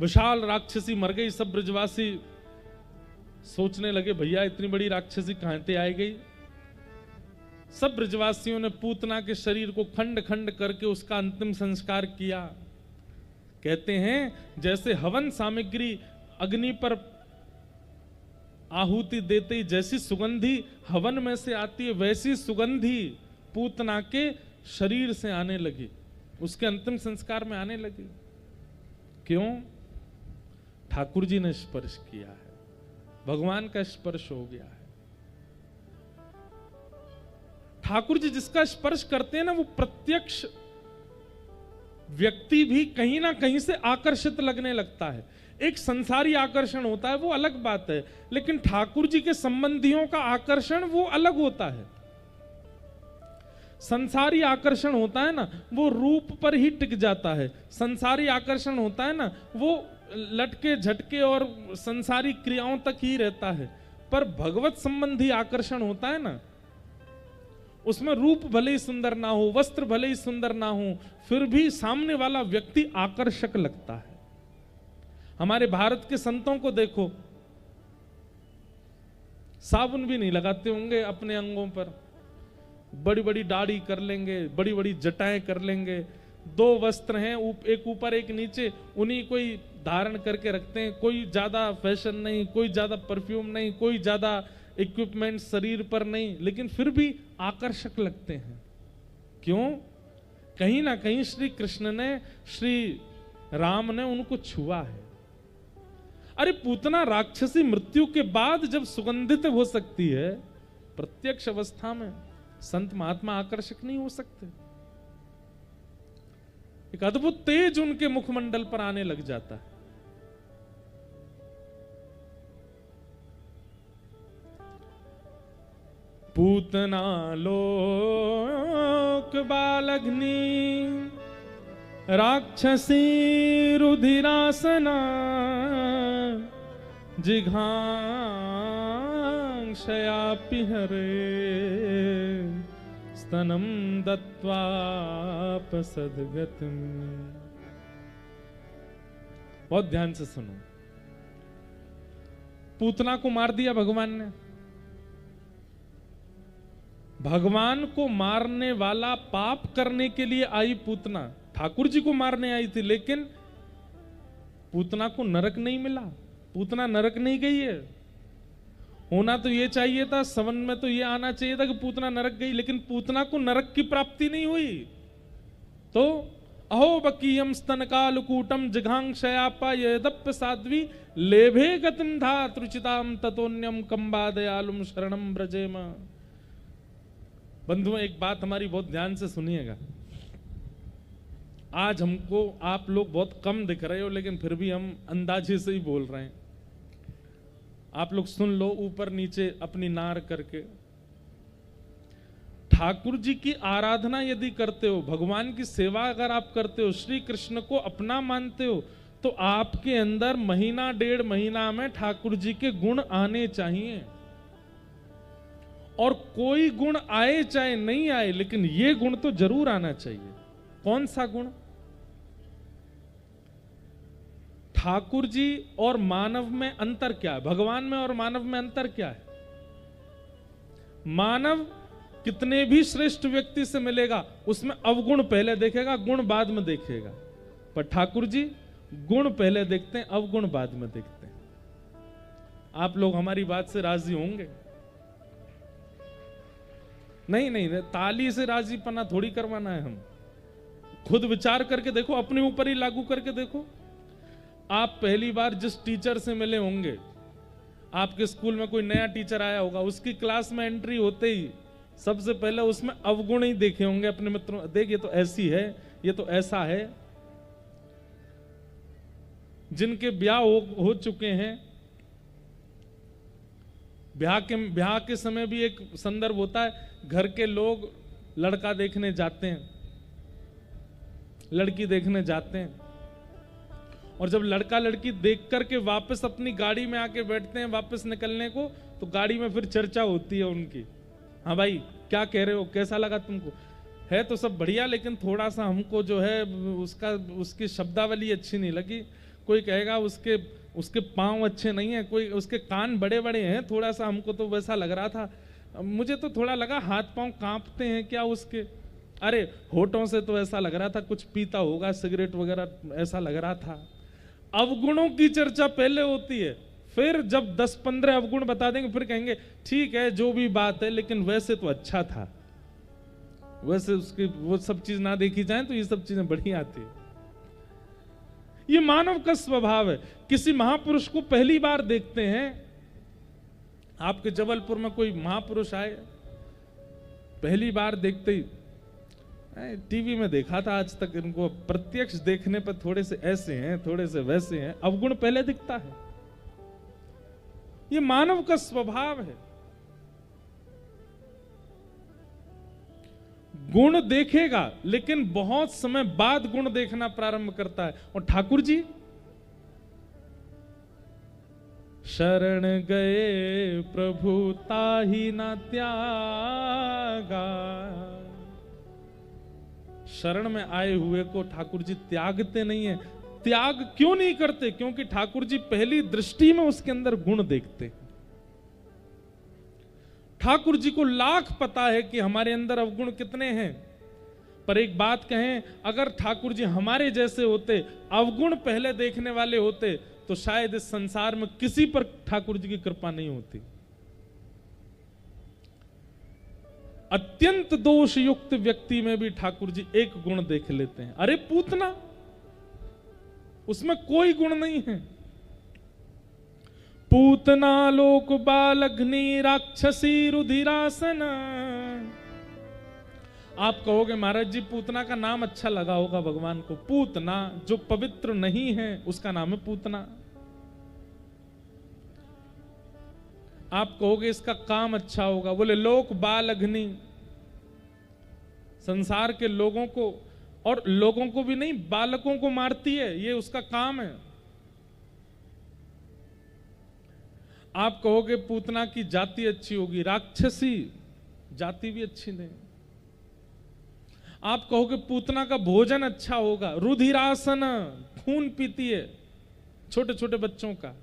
विशाल राक्षसी मर गई। सब ब्रजवासी सोचने लगे, भैया इतनी बड़ी राक्षसी कहां से आई गई? सब ब्रजवासियों ने पूतना के शरीर को खंड खंड करके उसका अंतिम संस्कार किया। कहते हैं जैसे हवन सामग्री अग्नि पर आहुति देते ही जैसी सुगंधी हवन में से आती है, वैसी सुगंधी पूतना के शरीर से आने लगी, उसके अंतिम संस्कार में आने लगी। क्यों? ठाकुर जी ने स्पर्श किया है, भगवान का स्पर्श हो गया है। ठाकुर जी जिसका स्पर्श करते हैं ना, वो प्रत्यक्ष व्यक्ति भी कहीं ना कहीं से आकर्षित लगने लगता है। एक संसारी आकर्षण होता है, वो अलग बात है, लेकिन ठाकुर जी के संबंधियों का आकर्षण वो अलग होता है। संसारी आकर्षण होता है ना, वो रूप पर ही टिक जाता है। संसारी आकर्षण होता है ना, वो लटके झटके और संसारी क्रियाओं तक ही रहता है। पर भगवत संबंधी आकर्षण होता है ना, उसमें रूप भले ही सुंदर ना हो, वस्त्र भले ही सुंदर ना हो, फिर भी सामने वाला व्यक्ति आकर्षक लगता है। हमारे भारत के संतों को देखो, साबुन भी नहीं लगाते होंगे अपने अंगों पर, बड़ी बड़ी दाढ़ी कर लेंगे, बड़ी बड़ी जटाएं कर लेंगे, दो वस्त्र हैं एक ऊपर एक नीचे, उन्हीं कोई धारण करके रखते हैं। कोई ज्यादा फैशन नहीं, कोई ज्यादा परफ्यूम नहीं, कोई ज्यादा इक्विपमेंट शरीर पर नहीं, लेकिन फिर भी आकर्षक लगते हैं। क्यों? कहीं ना कहीं श्री कृष्ण ने, श्री राम ने उनको छुआ है। अरे पूतना राक्षसी मृत्यु के बाद जब सुगंधित हो सकती है, प्रत्यक्ष अवस्था में संत महात्मा आकर्षक नहीं हो सकते। एक अद्भुत तेज उनके मुखमंडल पर आने लग जाता है। पूतना लोक बालग्नि राक्षसी रुधिरासना जिघांक्षयापि हरे स्तनम दत्वापसद्गतिम। बहुत ध्यान से सुनो। पूतना को मार दिया भगवान ने। भगवान को मारने वाला पाप करने के लिए आई पूतना, ठाकुर जी को मारने आई थी, लेकिन पूतना को नरक नहीं मिला। पूतना नरक नहीं गई है। होना तो ये चाहिए था, सवन में तो ये आना चाहिए था कि पूतना नरक गई, लेकिन पूतना को नरक की प्राप्ति नहीं हुई। तो अहो बकीयम स्तनकालकूटम जिघांक्षयापा यदप्य साध्वी लेभे गतिम धात रुचिताम ततोन्यम कंबादयालुम शरणम ब्रजेम। बंधुओं, एक बात हमारी बहुत ध्यान से सुनिएगा। आज हमको आप लोग बहुत कम दिख रहे हो, लेकिन फिर भी हम अंदाजे से ही बोल रहे हैं। आप लोग सुन लो ऊपर नीचे अपनी नार करके। ठाकुर जी की आराधना यदि करते हो, भगवान की सेवा अगर आप करते हो, श्री कृष्ण को अपना मानते हो, तो आपके अंदर महीना डेढ़ महीना में ठाकुर जी के गुण आने चाहिए। और कोई गुण आए चाहे नहीं आए, लेकिन ये गुण तो जरूर आना चाहिए। कौन सा गुण? ठाकुर जी और मानव में अंतर क्या है? भगवान में और मानव में अंतर क्या है? मानव कितने भी श्रेष्ठ व्यक्ति से मिलेगा, उसमें अवगुण पहले देखेगा, गुण बाद में देखेगा। पर ठाकुर जी गुण पहले देखते हैं, अवगुण बाद में देखते हैं। आप लोग हमारी बात से राजी होंगे? नहीं नहीं, ताली से राजी पना थोड़ी करवाना है। हम खुद विचार करके देखो, अपने ऊपर ही लागू करके देखो। आप पहली बार जिस टीचर से मिले होंगे, आपके स्कूल में कोई नया टीचर आया होगा, उसकी क्लास में एंट्री होते ही सबसे पहले उसमें अवगुण ही देखे होंगे अपने मित्रों। देख, ये तो ऐसी है, ये तो ऐसा है। जिनके ब्याह हो चुके हैं, ब्याह के समय भी एक संदर्भ होता है, घर के लोग लड़का देखने जाते हैं, लड़की देखने जाते हैं, और जब लड़का लड़की देख करके वापस अपनी गाड़ी में आके बैठते हैं वापस निकलने को, तो गाड़ी में फिर चर्चा होती है उनकी। हाँ भाई, क्या कह रहे हो, कैसा लगा तुमको? है तो सब बढ़िया, लेकिन थोड़ा सा हमको जो है उसकी शब्दावली अच्छी नहीं लगी। कोई कहेगा उसके पांव अच्छे नहीं है, कोई उसके कान बड़े बड़े हैं, थोड़ा सा हमको तो वैसा लग रहा था। मुझे तो थोड़ा लगा हाथ पांव कांपते हैं क्या उसके, अरे होठों से तो ऐसा लग रहा था कुछ पीता होगा, सिगरेट वगैरह ऐसा लग रहा था। अवगुणों की चर्चा पहले होती है, फिर जब 10-15 अवगुण बता देंगे फिर कहेंगे ठीक है जो भी बात है, लेकिन वैसे तो अच्छा था। वैसे उसकी वो सब चीज ना देखी जाए तो ये सब चीजें बढ़िया आती है। ये मानव का स्वभाव है। किसी महापुरुष को पहली बार देखते हैं, आपके जबलपुर में कोई महापुरुष आए, पहली बार देखते ही टीवी में देखा था, आज तक इनको प्रत्यक्ष देखने पर थोड़े से ऐसे हैं, थोड़े से वैसे हैं, अवगुण पहले दिखता है। ये मानव का स्वभाव है। गुण देखेगा लेकिन बहुत समय बाद गुण देखना प्रारंभ करता है। और ठाकुर जी शरण गए प्रभु ताहि न त्यागा, शरण में आए हुए को ठाकुर जी त्यागते नहीं है। त्याग क्यों नहीं करते? क्योंकि ठाकुर जी पहली दृष्टि में उसके अंदर गुण देखते हैं। ठाकुर जी को लाख पता है कि हमारे अंदर अवगुण कितने हैं, पर एक बात कहें, अगर ठाकुर जी हमारे जैसे होते, अवगुण पहले देखने वाले होते, तो शायद इस संसार में किसी पर ठाकुर जी की कृपा नहीं होती। अत्यंत दोष युक्त व्यक्ति में भी ठाकुर जी एक गुण देख लेते हैं, अरे पूतना, उसमें कोई गुण नहीं है। पूतना लोक बालग्नि राक्षसी रुधिरासन। आप कहोगे महाराज जी पूतना का नाम अच्छा लगा होगा भगवान को। पूतना जो पवित्र नहीं है उसका नाम है पूतना। आप कहोगे इसका काम अच्छा होगा, बोले लोक बालग्नि, संसार के लोगों को, और लोगों को भी नहीं बालकों को मारती है, ये उसका काम है। आप कहोगे पूतना की जाति अच्छी होगी, राक्षसी जाति भी अच्छी नहीं। आप कहोगे पूतना का भोजन अच्छा होगा, रुधिरासन, खून पीती है छोटे छोटे बच्चों का।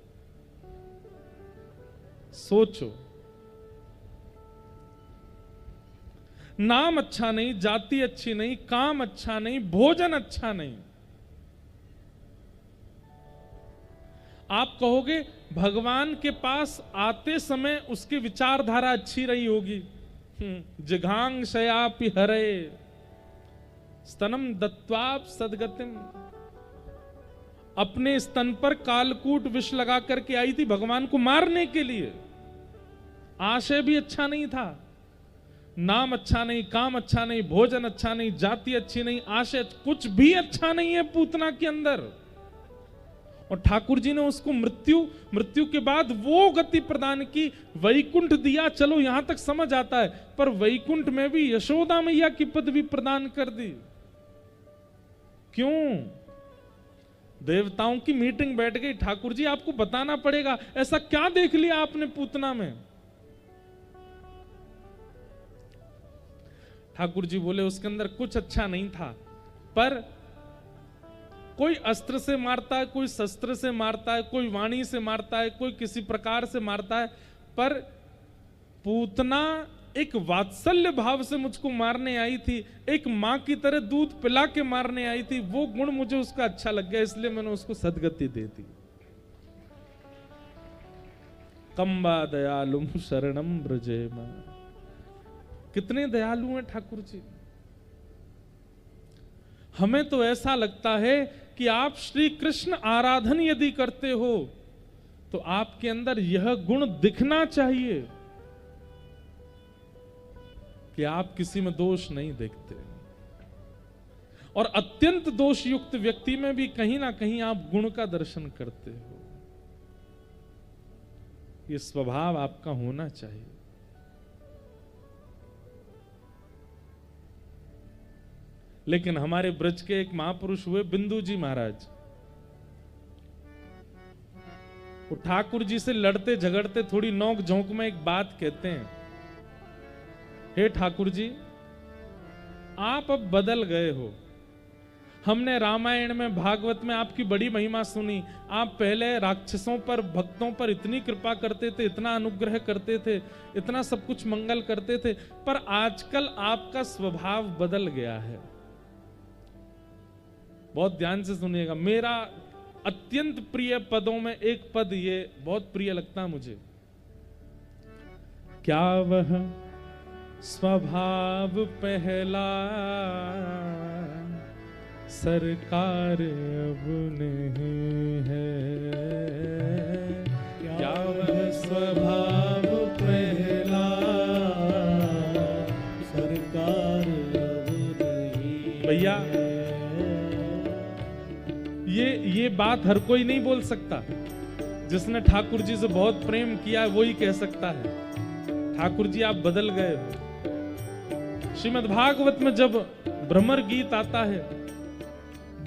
सोचो, नाम अच्छा नहीं, जाति अच्छी नहीं, काम अच्छा नहीं, भोजन अच्छा नहीं। आप कहोगे भगवान के पास आते समय उसकी विचारधारा अच्छी रही होगी। जिघांग शयापि हरे स्तनम दत्वाप सदगतिम, अपने स्तन पर कालकूट विष लगा करके आई थी भगवान को मारने के लिए। आशय भी अच्छा नहीं था, नाम अच्छा नहीं, काम अच्छा नहीं, भोजन अच्छा नहीं, जाति अच्छी नहीं, आशय कुछ भी अच्छा नहीं है पूतना के अंदर। और ठाकुर जी ने उसको मृत्यु के बाद वो गति प्रदान की, वैकुंठ दिया, चलो यहां तक समझ आता है, पर वैकुंठ में भी यशोदा मैया की पदवी प्रदान कर दी। क्यों? देवताओं की मीटिंग बैठ गई, ठाकुर जी आपको बताना पड़ेगा, ऐसा क्या देख लिया आपने पूतना में? ठाकुर जी बोले उसके अंदर कुछ अच्छा नहीं था, पर कोई अस्त्र से मारता है, कोई शस्त्र से मारता है, कोई वाणी से मारता है, कोई किसी प्रकार से मारता है, पर पूतना एक वात्सल्य भाव से मुझको मारने आई थी, एक मां की तरह दूध पिला के मारने आई थी। वो गुण मुझे उसका अच्छा लग गया, इसलिए मैंने उसको सद्गति दे दी। कंबा दयालुम शरणम ब्रजेम। कितने दयालु हैं ठाकुर जी। हमें तो ऐसा लगता है कि आप श्री कृष्ण आराधन यदि करते हो तो आपके अंदर यह गुण दिखना चाहिए कि आप किसी में दोष नहीं देखते, और अत्यंत दोष युक्त व्यक्ति में भी कहीं ना कहीं आप गुण का दर्शन करते हो। यह स्वभाव आपका होना चाहिए। लेकिन हमारे ब्रज के एक महापुरुष हुए बिंदु जी महाराज, वो ठाकुर जी से लड़ते झगड़ते थोड़ी नोक झोंक में एक बात कहते हैं, हे ठाकुर जी आप अब बदल गए हो, हमने रामायण में, भागवत में आपकी बड़ी महिमा सुनी। आप पहले राक्षसों पर, भक्तों पर इतनी कृपा करते थे, इतना अनुग्रह करते थे, इतना सब कुछ मंगल करते थे, पर आजकल आपका स्वभाव बदल गया है। बहुत ध्यान से सुनिएगा। मेरा अत्यंत प्रिय पदों में एक पद ये बहुत प्रिय लगता है मुझे। क्या वह स्वभाव पहला सरकार अब नहीं है? क्या वह स्वभाव पहला
सरकार अब नहीं?
भैया ये बात हर कोई नहीं बोल सकता। जिसने ठाकुर जी से बहुत प्रेम किया है वही कह सकता है। ठाकुर जी आप बदल गए हो। श्रीमद् भागवत में जब भ्रमर गीत आता है,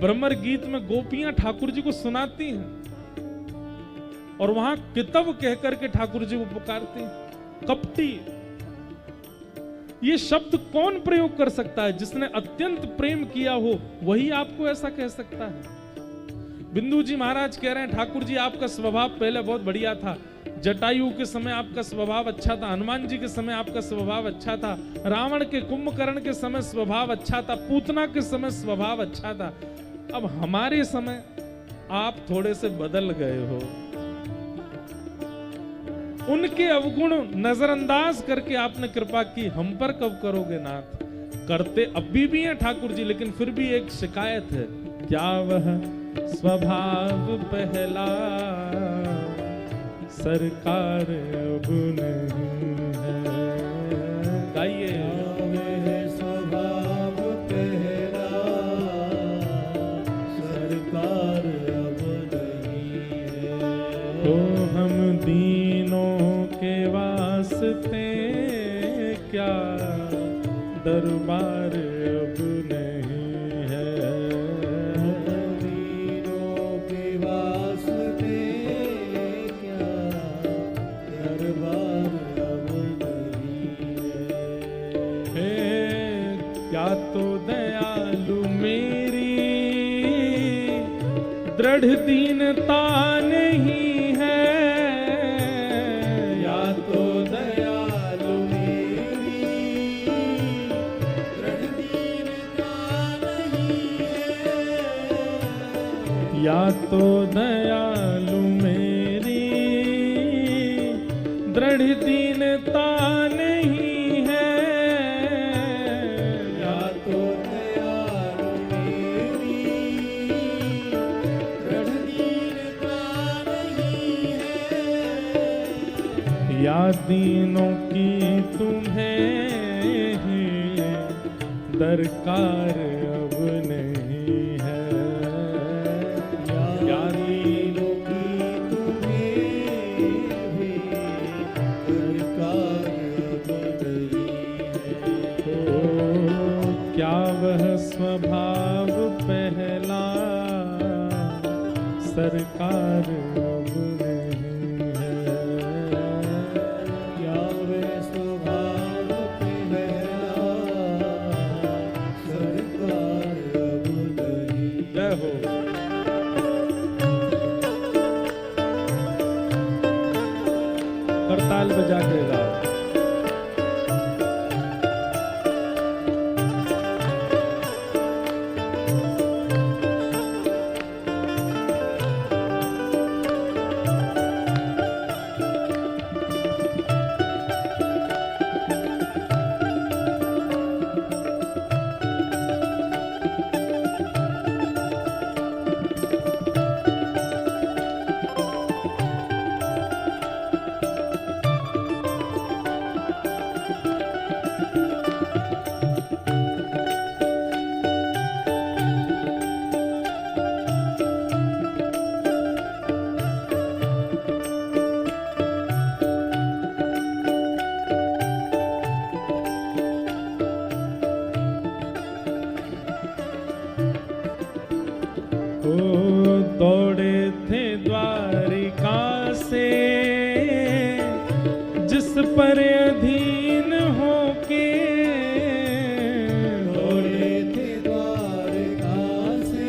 भ्रमर गीत में गोपियां ठाकुर जी को सुनाती हैं और वहां कितव कहकर के ठाकुर जी को पुकारती हैं। कपटी, ये शब्द कौन प्रयोग कर सकता है? जिसने अत्यंत प्रेम किया हो वही आपको ऐसा कह सकता है। बिंदु जी महाराज कह रहे हैं ठाकुर जी आपका स्वभाव पहले बहुत बढ़िया था। जटायु के समय आपका स्वभाव अच्छा था, हनुमान जी के समय आपका स्वभाव अच्छा था, रावण के कुंभकर्ण के समय स्वभाव अच्छा था, पूतना के समय स्वभाव अच्छा था। अब हमारे समय आप थोड़े से बदल गए हो। उनके अवगुण नजरअंदाज करके आपने कृपा की, हम पर कब करोगे नाथ? करते अभी भी हैं ठाकुर जी, लेकिन फिर भी एक शिकायत है। क्या वह स्वभाव पहला सरकार अब नहीं है? गाइए।
वह स्वभाव पहला सरकार अब नहीं है।
तो हम दीनों के वास्ते क्या दरबार अब नहीं है?
दीनों के वास्ते क्या दरबार अब नहीं
है? क्या तो दयालु मेरी दृढ़ दीनता नहीं है?
या तो दयालु मेरी दृढ़ दीनता नहीं है।
या तो दयालु मेरी दृढ़ दीनता नहीं है?
या तो दयालु मेरी दृढ़ दीनता नहीं है।
या दीनों की तुम्हें ही दरकार अब नहीं है?
या दीनों की तुम्हें भी दरकार अब नहीं है।
ओ, क्या वह स्वभाव पहला सरकार अब नहीं है?
या वे स्वभाव पहला सरकार अब नहीं।
जय हो। करताल बजा के गाओ। ओ दौड़े थे द्वारिका से जिस पर अधीन होके,
दौड़े थे द्वारका से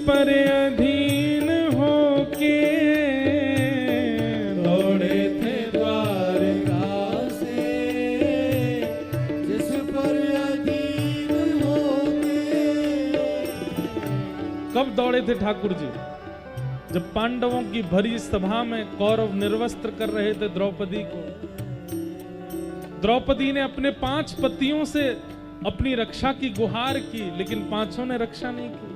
पर अधीन होके
दौड़े थे द्वारका से, जिस पर अधीन होके।
कब दौड़े थे ठाकुर जी? जब पांडवों की भरी सभा में कौरव निर्वस्त्र कर रहे थे द्रौपदी को। द्रौपदी ने अपने 5 पतियों से अपनी रक्षा की गुहार की, लेकिन 5 ने रक्षा नहीं की।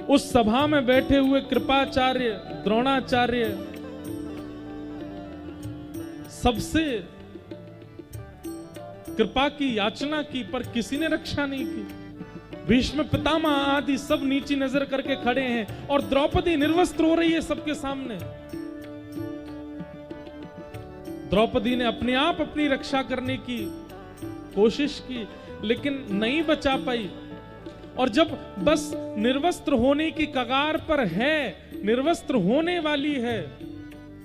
उस सभा में बैठे हुए कृपाचार्य, द्रोणाचार्य सबसे कृपा की याचना की, पर किसी ने रक्षा नहीं की। भीष्म पितामह आदि सब नीची नजर करके खड़े हैं और द्रौपदी निर्वस्त्र हो रही है सबके सामने। द्रौपदी ने अपने आप अपनी रक्षा करने की कोशिश की, लेकिन नहीं बचा पाई। और जब बस निर्वस्त्र होने की कगार पर है, निर्वस्त्र होने वाली है,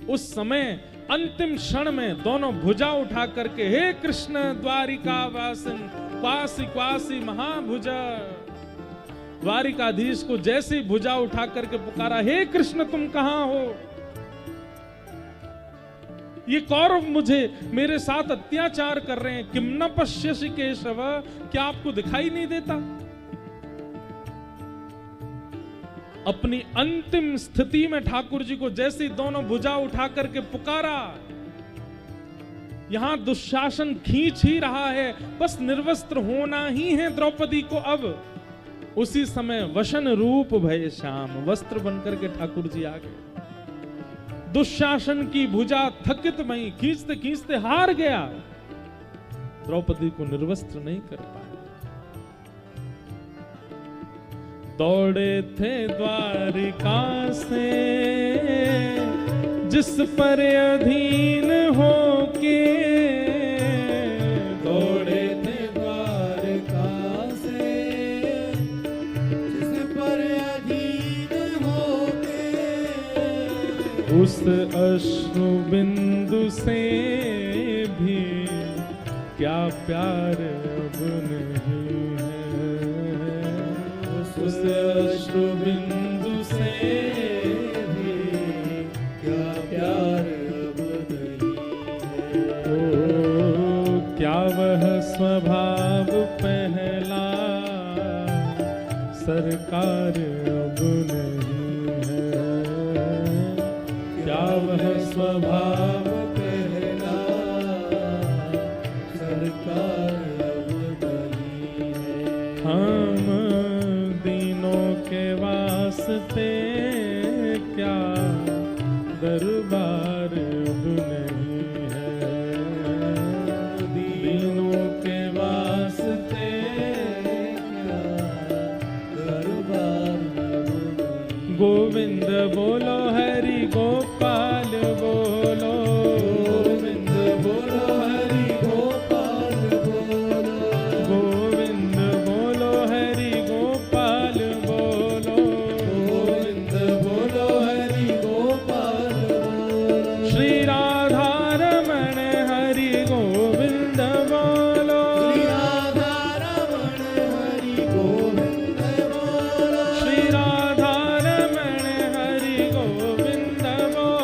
उस समय अंतिम क्षण में दोनों भुजा उठा करके, हे कृष्ण द्वारिका वासिन क्वासी क्वासी महाभुजा, द्वारिकाधीश को जैसे भुजा उठा करके पुकारा, हे कृष्ण तुम कहां हो? ये कौरव मुझे मेरे साथ अत्याचार कर रहे हैं। किम न पश्यसि केशव, क्या आपको दिखाई नहीं देता? अपनी अंतिम स्थिति में ठाकुर जी को जैसे दोनों भुजा उठा करके पुकारा, यहां दुशासन खींच ही रहा है, बस निर्वस्त्र होना ही है द्रौपदी को। अब उसी समय वशन रूप भय श्याम, वस्त्र बनकर के ठाकुर जी आ गए। दुशासन की भुजा थकित मई खींचते खींचते हार गया, द्रौपदी को निर्वस्त्र नहीं कर पाया। दौड़े थे द्वारिका से, जिस पर अधीन होके,
दौड़े थे द्वारका से, जिस पर अधीन होके।
उस अश्रु बिंदु से भी क्या प्यार अब नहीं है।
उस अश्रु बिंदु से भी क्या प्यार अब नहीं है।
ओ क्या वह स्वभाव पहला सरकार अब नहीं है। क्या वह स्वभाव
पहला सरकार अब नहीं है।
हम दीनों के वास्ते क्या दरबार अब नहीं है। दीनों के वास्ते
क्या दरबार अब नहीं।
गोविंद बोलो हरि गोपाल बोलो,
गोविंद बोलो हरि गोपाल बोलो।
गोविंद बोलो हरि गोपाल बोलो,
गोविंद बोलो हरि गोपाल बोलो।
श्री राधा रमण हरि गोविंद बोलो,
श्री राधा रमण हरि गोविंद बोलो।
श्री राधा रमण हरि गोविंद बोलो।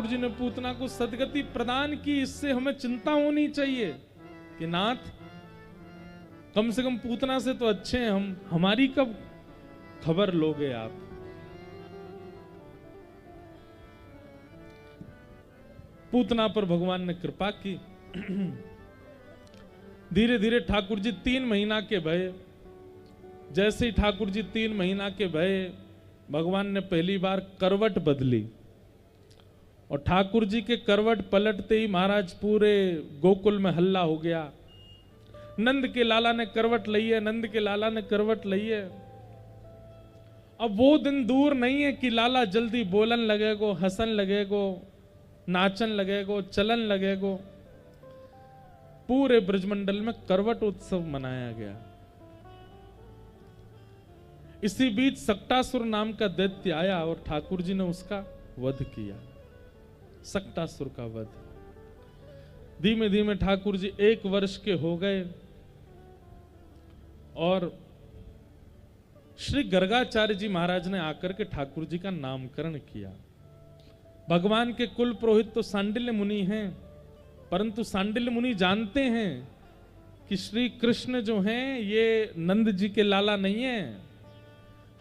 ठाकुर जी ने पूतना को सदगति प्रदान की, इससे हमें चिंता होनी चाहिए कि नाथ कम से कम पूतना से तो अच्छे हैं हम, हमारी कब खबर लोगे आप। पूतना पर भगवान ने कृपा की। धीरे धीरे ठाकुर जी 3 महीना के भये। जैसे ही ठाकुर जी 3 महीना के भये, भगवान ने पहली बार करवट बदली, और ठाकुर जी के करवट पलटते ही महाराज पूरे गोकुल में हल्ला हो गया। नंद के लाला ने करवट ली है, नंद के लाला ने करवट ली है। अब वो दिन दूर नहीं है कि लाला जल्दी बोलन लगेगो, हंसन लगेगो, नाचन लगेगो, चलन लगेगो। पूरे ब्रजमंडल में करवट उत्सव मनाया गया। इसी बीच सक्टासुर नाम का दैत्य आया और ठाकुर जी ने उसका वध किया, सक्टासुर का वध। धीमे धीमे ठाकुर जी 1 वर्ष के हो गए और श्री गर्गाचार्य जी महाराज ने आकर के ठाकुर जी का नामकरण किया। भगवान के कुल पुरोहित तो सांडिल्य मुनि हैं, परंतु सांडिल्य मुनि जानते हैं कि श्री कृष्ण जो हैं ये नंद जी के लाला नहीं है।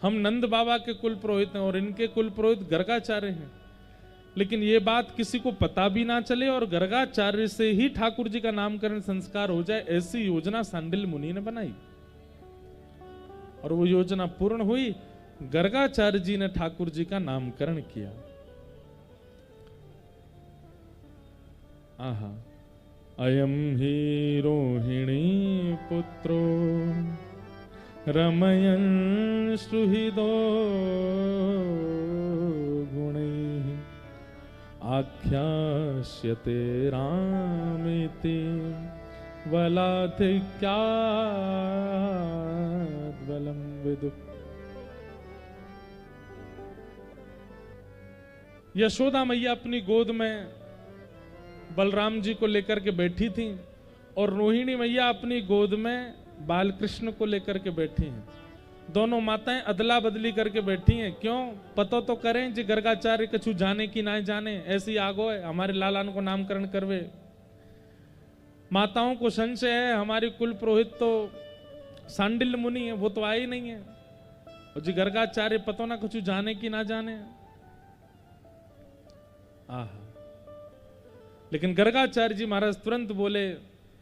हम नंद बाबा के कुल पुरोहित हैं और इनके कुल पुरोहित गर्गाचार्य हैं। लेकिन ये बात किसी को पता भी ना चले और गर्गाचार्य से ही ठाकुर जी का नामकरण संस्कार हो जाए, ऐसी योजना सांडिल्य मुनि ने बनाई। और वो योजना पूर्ण हुई। गर्गाचार्य जी ने ठाकुर जी का नामकरण किया। आहा, अयम ही रोहिणी पुत्रो रमयन् सुहृदो गुणैः आख्यास्यते रामेति बलाधिक्यात् बलं विदुः। यशोदा मैया अपनी गोद में बलराम जी को लेकर के बैठी थी और रोहिणी मैया अपनी गोद में बालकृष्ण को लेकर के बैठी हैं। दोनों माताएं अदला बदली करके बैठी हैं। क्यों? पतो तो करें जी गर्गाचार्य कछु जाने की ना जाने, ऐसी आगो है हमारे लालान को नामकरण करवे। माताओं को संशय है हमारी कुल पुरोहित तो सांडिल्य मुनि है, वो तो आए ही नहीं है, और जी गर्गाचार्य पतो ना कछु जाने की ना जाने। आहा, लेकिन गर्गाचार्य जी महाराज तुरंत बोले,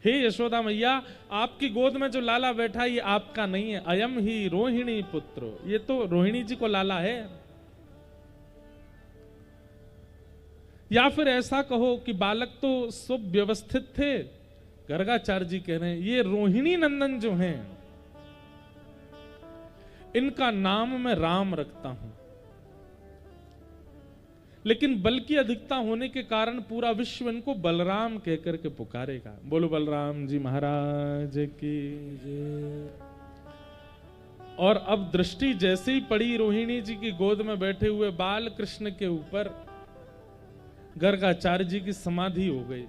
हे यशोदा मैया, आपकी गोद में जो लाला बैठा ये आपका नहीं है, अयम ही रोहिणी पुत्र, ये तो रोहिणी जी को लाला है। या फिर ऐसा कहो कि बालक तो सुव्यवस्थित थे। गर्गाचार्य जी कह रहे हैं ये रोहिणी नंदन जो हैं इनका नाम मैं राम रखता हूं, लेकिन बल की अधिकता होने के कारण पूरा विश्व इनको बलराम कहकर के पुकारेगा। बोलो बलराम जी महाराज की जय। और अब दृष्टि जैसे ही पड़ी रोहिणी जी की गोद में बैठे हुए बाल कृष्ण के ऊपर, गर्गाचार्य जी की समाधि हो गई,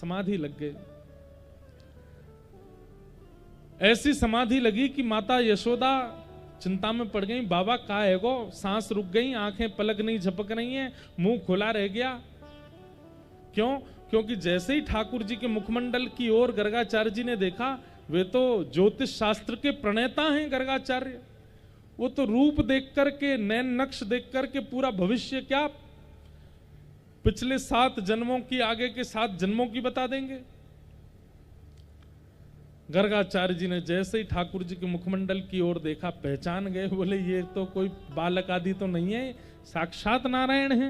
समाधि लग गई। ऐसी समाधि लगी कि माता यशोदा चिंता में पड़ गई। बाबा कहाँ है गो? सांस रुक गई, आंखें पलक नहीं झपक रही हैं, मुंह खुला रह गया। क्यों? क्योंकि जैसे ही ठाकुर जी के मुखमंडल की ओर गर्गाचार्य जी ने देखा, वे तो ज्योतिष शास्त्र के प्रणेता हैं गर्गाचार्य। वो तो रूप देख करके, नैन नक्श देख करके पूरा भविष्य क्या पिछले 7 जन्मों की, आगे के 7 जन्मों की बता देंगे। गर्गाचार्य जी ने जैसे ही ठाकुर जी के मुखमंडल की ओर देखा, पहचान गए। बोले ये तो कोई बालक आदि तो नहीं है, साक्षात नारायण है।